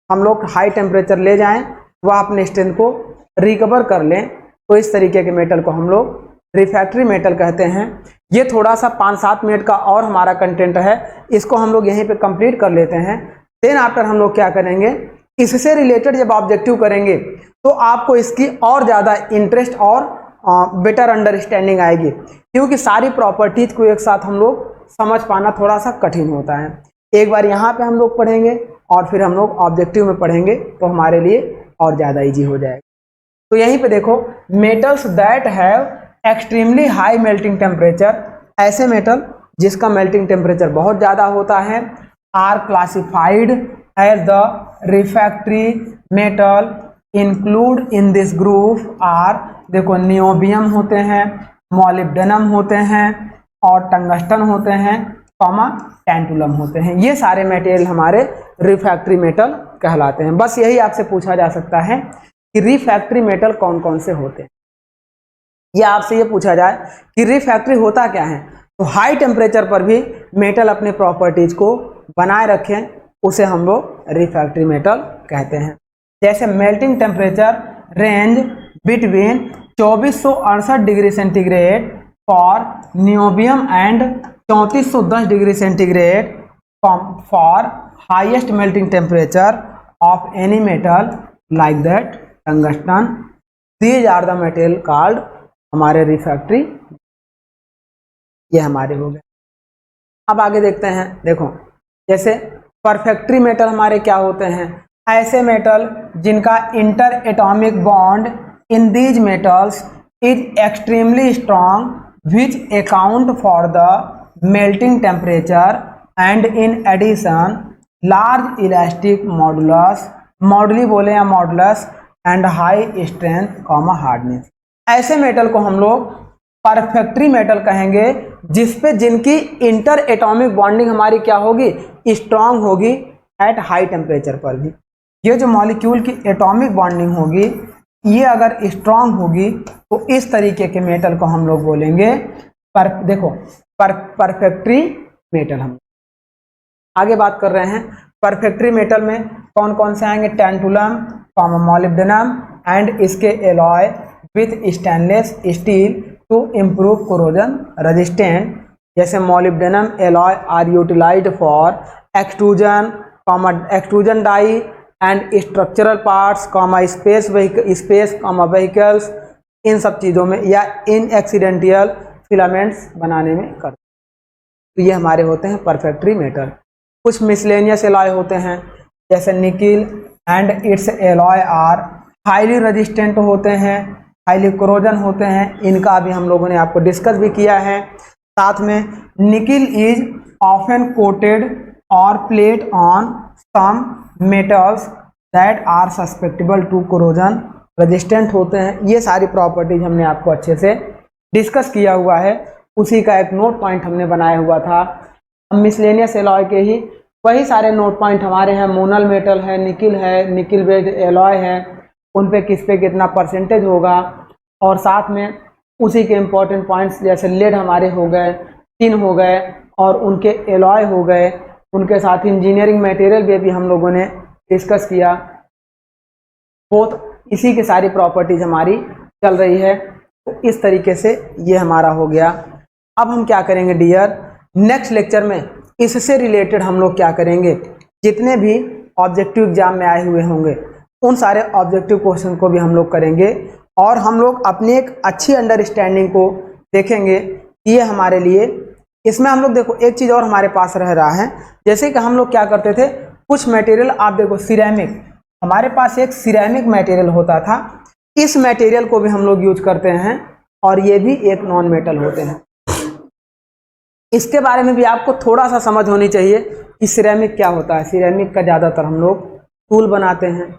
हम लोग हाई टेम्परेचर ले जाएं वह अपने स्ट्रेंथ को रिकवर कर लें, तो इस तरीके के मेटल को हम लोग रिफैक्ट्री मेटल कहते हैं। ये थोड़ा सा 5-7 मिनट का और हमारा कंटेंट है, इसको हम लोग यहीं पे कंप्लीट कर लेते हैं। देन आफ्टर हम लोग क्या करेंगे, इससे रिलेटेड जब ऑब्जेक्टिव करेंगे तो आपको इसकी और ज़्यादा इंटरेस्ट और बेटर अंडरस्टैंडिंग आएगी, क्योंकि सारी प्रॉपर्टीज को एक साथ हम लोग समझ पाना थोड़ा सा कठिन होता है। एक बार यहाँ पे हम लोग पढ़ेंगे और फिर हम लोग ऑब्जेक्टिव में पढ़ेंगे तो हमारे लिए और ज़्यादा ईजी हो जाएगा। तो यहीं पे देखो, metals that have extremely high melting temperature, ऐसे मेटल जिसका मेल्टिंग टेम्परेचर बहुत ज़्यादा होता है, are classified as the refractory metal. Include in this group are, देखो नियोबियम होते हैं, मॉलिब्डेनम होते हैं और टंगस्टन होते हैं, टैंटुलम होते हैं। ये सारे मटेरियल हमारे रिफैक्ट्री मेटल कहलाते हैं। बस यही आपसे पूछा जा सकता है कि रिफैक्ट्री मेटल कौन कौन से होते हैं, या आपसे ये पूछा जाए कि रिफैक्ट्री होता क्या है, तो हाई टेम्परेचर पर भी मेटल अपने प्रॉपर्टीज को बनाए रखें, उसे हम लोग रिफैक्ट्री मेटल कहते हैं। जैसे melting temperature range between 2468 degree centigrade for niobium and 3410 degree centigrade for highest melting temperature of any metal like that tungsten. These are the material called हमारे रिफैक्ट्री, ये हमारे हो गए। अब आगे देखते हैं, देखो जैसे परफेक्ट्री मेटल हमारे क्या होते हैं, ऐसे मेटल जिनका interatomic bond in these metals is extremely strong which account for the melting temperature and in addition large elastic modulus, moduli बोले या modulus, and high strength hardness. ऐसे मेटल को हम लोग परफेक्ट्री मेटल कहेंगे जिसपे जिनकी इंटर एटॉमिक बॉन्डिंग हमारी क्या होगी, स्ट्रांग होगी एट हाई टेम्परेचर पर भी। ये जो मॉलिक्यूल की एटॉमिक बॉन्डिंग होगी ये अगर स्ट्रांग होगी तो इस तरीके के मेटल को हम लोग बोलेंगे परफेक्ट्री मेटल। हम आगे बात कर रहे हैं परफेक्ट्री मेटल में कौन कौन से आएंगे, टैंटुलम, मॉलिब्डेनम एंड इसके alloy with stainless steel to improve corrosion resistant. जैसे molybdenum alloy are utilised for extrusion die and structural parts, space vehicles, इन सब चीज़ों में, या इन एक्सीडेंटियल फिलामेंट्स बनाने में करते हैं। तो ये हमारे होते हैं परफेक्ट्री मेटल। कुछ मिसलेनियस एलॉय होते हैं जैसे nickel and its alloy are highly resistant होते हैं, हाईली कोरोजन होते हैं, इनका अभी हम लोगों ने आपको डिस्कस भी किया है। साथ में निकिल इज ऑफन कोटेड और plate on some metals that are susceptible to corrosion resistant होते हैं। ये सारी प्रॉपर्टीज हमने आपको अच्छे से डिस्कस किया हुआ है, उसी का एक नोट पॉइंट हमने बनाया हुआ था। हम मिसलेनियस एलॉय के ही वही सारे नोट पॉइंट हमारे हैं, मोनल मेटल है, निकिल बेस्ड एलॉय है, उन पे किस पे कितना परसेंटेज होगा, और साथ में उसी के इम्पोर्टेंट पॉइंट्स जैसे लेड हमारे हो गए, टिन हो गए और उनके एलॉय हो गए, उनके साथ इंजीनियरिंग मटेरियल भी हम लोगों ने डिस्कस किया। बहुत इसी की सारी प्रॉपर्टीज हमारी चल रही है। तो इस तरीके से ये हमारा हो गया। अब हम क्या करेंगे डियर, नेक्स्ट लेक्चर में इससे रिलेटेड हम लोग क्या करेंगे, जितने भी ऑब्जेक्टिव एग्जाम में आए हुए होंगे उन सारे ऑब्जेक्टिव क्वेश्चन को भी हम लोग करेंगे और हम लोग अपनी एक अच्छी अंडरस्टैंडिंग को देखेंगे। ये हमारे लिए इसमें हम लोग देखो एक चीज़ और हमारे पास रह रहा है, जैसे कि हम लोग क्या करते थे, कुछ मटेरियल आप देखो सिरेमिक, हमारे पास एक सिरेमिक मटेरियल होता था, इस मटेरियल को भी हम लोग यूज करते हैं और ये भी एक नॉन मेटल होते हैं। इसके बारे में भी आपको थोड़ा सा समझ होनी चाहिए कि सिरेमिक क्या होता है। सिरेमिक का ज़्यादातर हम लोग टूल बनाते हैं,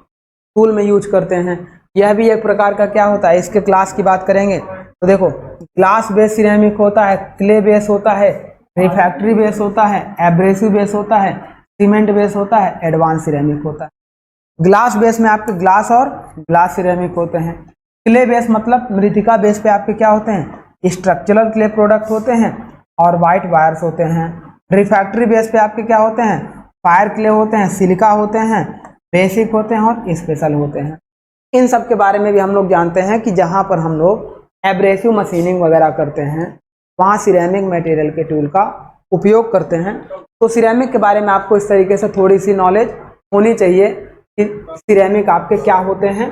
टूल में यूज करते हैं। यह भी एक प्रकार का क्या होता है, इसके क्लास की बात करेंगे तो देखो ग्लास बेस सिरेमिक होता है, क्ले बेस होता है, रिफ्रैक्टरी बेस होता है, एब्रेसिव बेस होता है, सीमेंट बेस होता है, एडवांस सिरेमिक होता है। ग्लास बेस में आपके ग्लास और ग्लास सिरेमिक होते हैं। क्ले बेस मतलब मृतिका बेस पे आपके क्या होते हैं, स्ट्रक्चरल क्ले प्रोडक्ट होते हैं और वाइट वायर्स होते हैं। रिफ्रैक्टरी बेस पे आपके क्या होते हैं, फायर क्ले होते हैं, सिलिका होते हैं, बेसिक होते हैं और स्पेशल होते हैं। इन सब के बारे में भी हम लोग जानते हैं कि जहाँ पर हम लोग एब्रेसिव मशीनिंग वगैरह करते हैं वहाँ सिरेमिक मटेरियल के टूल का उपयोग करते हैं। तो सिरेमिक के बारे में आपको इस तरीके से थोड़ी सी नॉलेज होनी चाहिए कि सिरेमिक आपके क्या होते हैं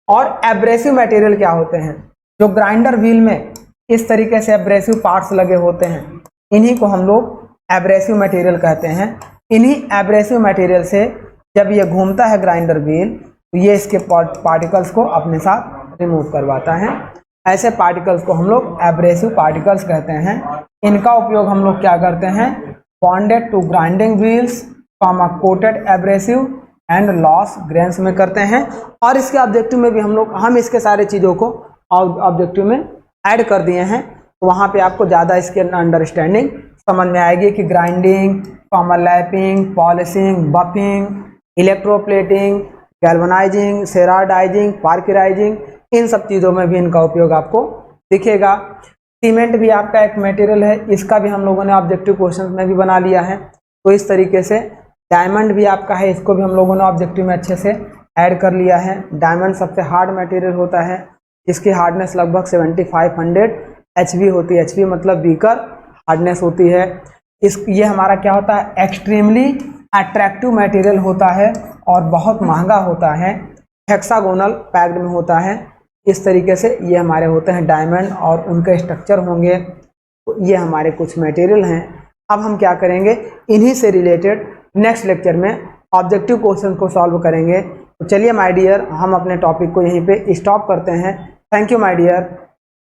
और एब्रेसिव मटेरियल क्या होते हैं। जो ग्राइंडर व्हील में इस तरीके से एब्रेसिव पार्ट्स लगे होते हैं, इन्हीं को हम लोग एब्रेसिव मटेरियल कहते हैं। इन्हीं एब्रेसिव मटेरियल से जब ये घूमता है ग्राइंडर व्हील तो ये इसके पार्टिकल्स को अपने साथ रिमूव करवाता है। ऐसे पार्टिकल्स को हम लोग एब्रेसिव पार्टिकल्स कहते हैं। इनका उपयोग हम लोग क्या करते हैं, bonded to grinding wheels, coated abrasive and loose grains में करते हैं। और इसके ऑब्जेक्टिव में भी हम इसके सारे चीज़ों को ऑब्जेक्टिव में ऐड कर दिए हैं। तो वहाँ पे आपको ज़्यादा इसके अंडरस्टैंडिंग समझ में आएगी कि grinding, lapping, polishing, buffing, electroplating, galvanising, sherardising, parkerising, इन सब चीज़ों में भी इनका उपयोग आपको दिखेगा। सीमेंट भी आपका एक मटेरियल है, इसका भी हम लोगों ने ऑब्जेक्टिव क्वेश्चन में भी बना लिया है। तो इस तरीके से डायमंड भी आपका है, इसको भी हम लोगों ने ऑब्जेक्टिव में अच्छे से ऐड कर लिया है। डायमंड सबसे हार्ड मटेरियल होता है, इसकी हार्डनेस लगभग 7500 HV होती है। HV मतलब वीकर हार्डनेस होती है। ये हमारा क्या होता है, एक्सट्रीमली अट्रैक्टिव मटेरियल होता है और बहुत महंगा होता है। हेक्सागोनल पैक्ड में होता है। इस तरीके से ये हमारे होते हैं डायमंड और उनके स्ट्रक्चर होंगे। तो ये हमारे कुछ मटेरियल हैं। अब हम क्या करेंगे, इन्हीं से रिलेटेड नेक्स्ट लेक्चर में ऑब्जेक्टिव क्वेश्चन को सॉल्व करेंगे। तो चलिए माय डियर, हम अपने टॉपिक को यहीं पे स्टॉप करते हैं। Thank you my dear.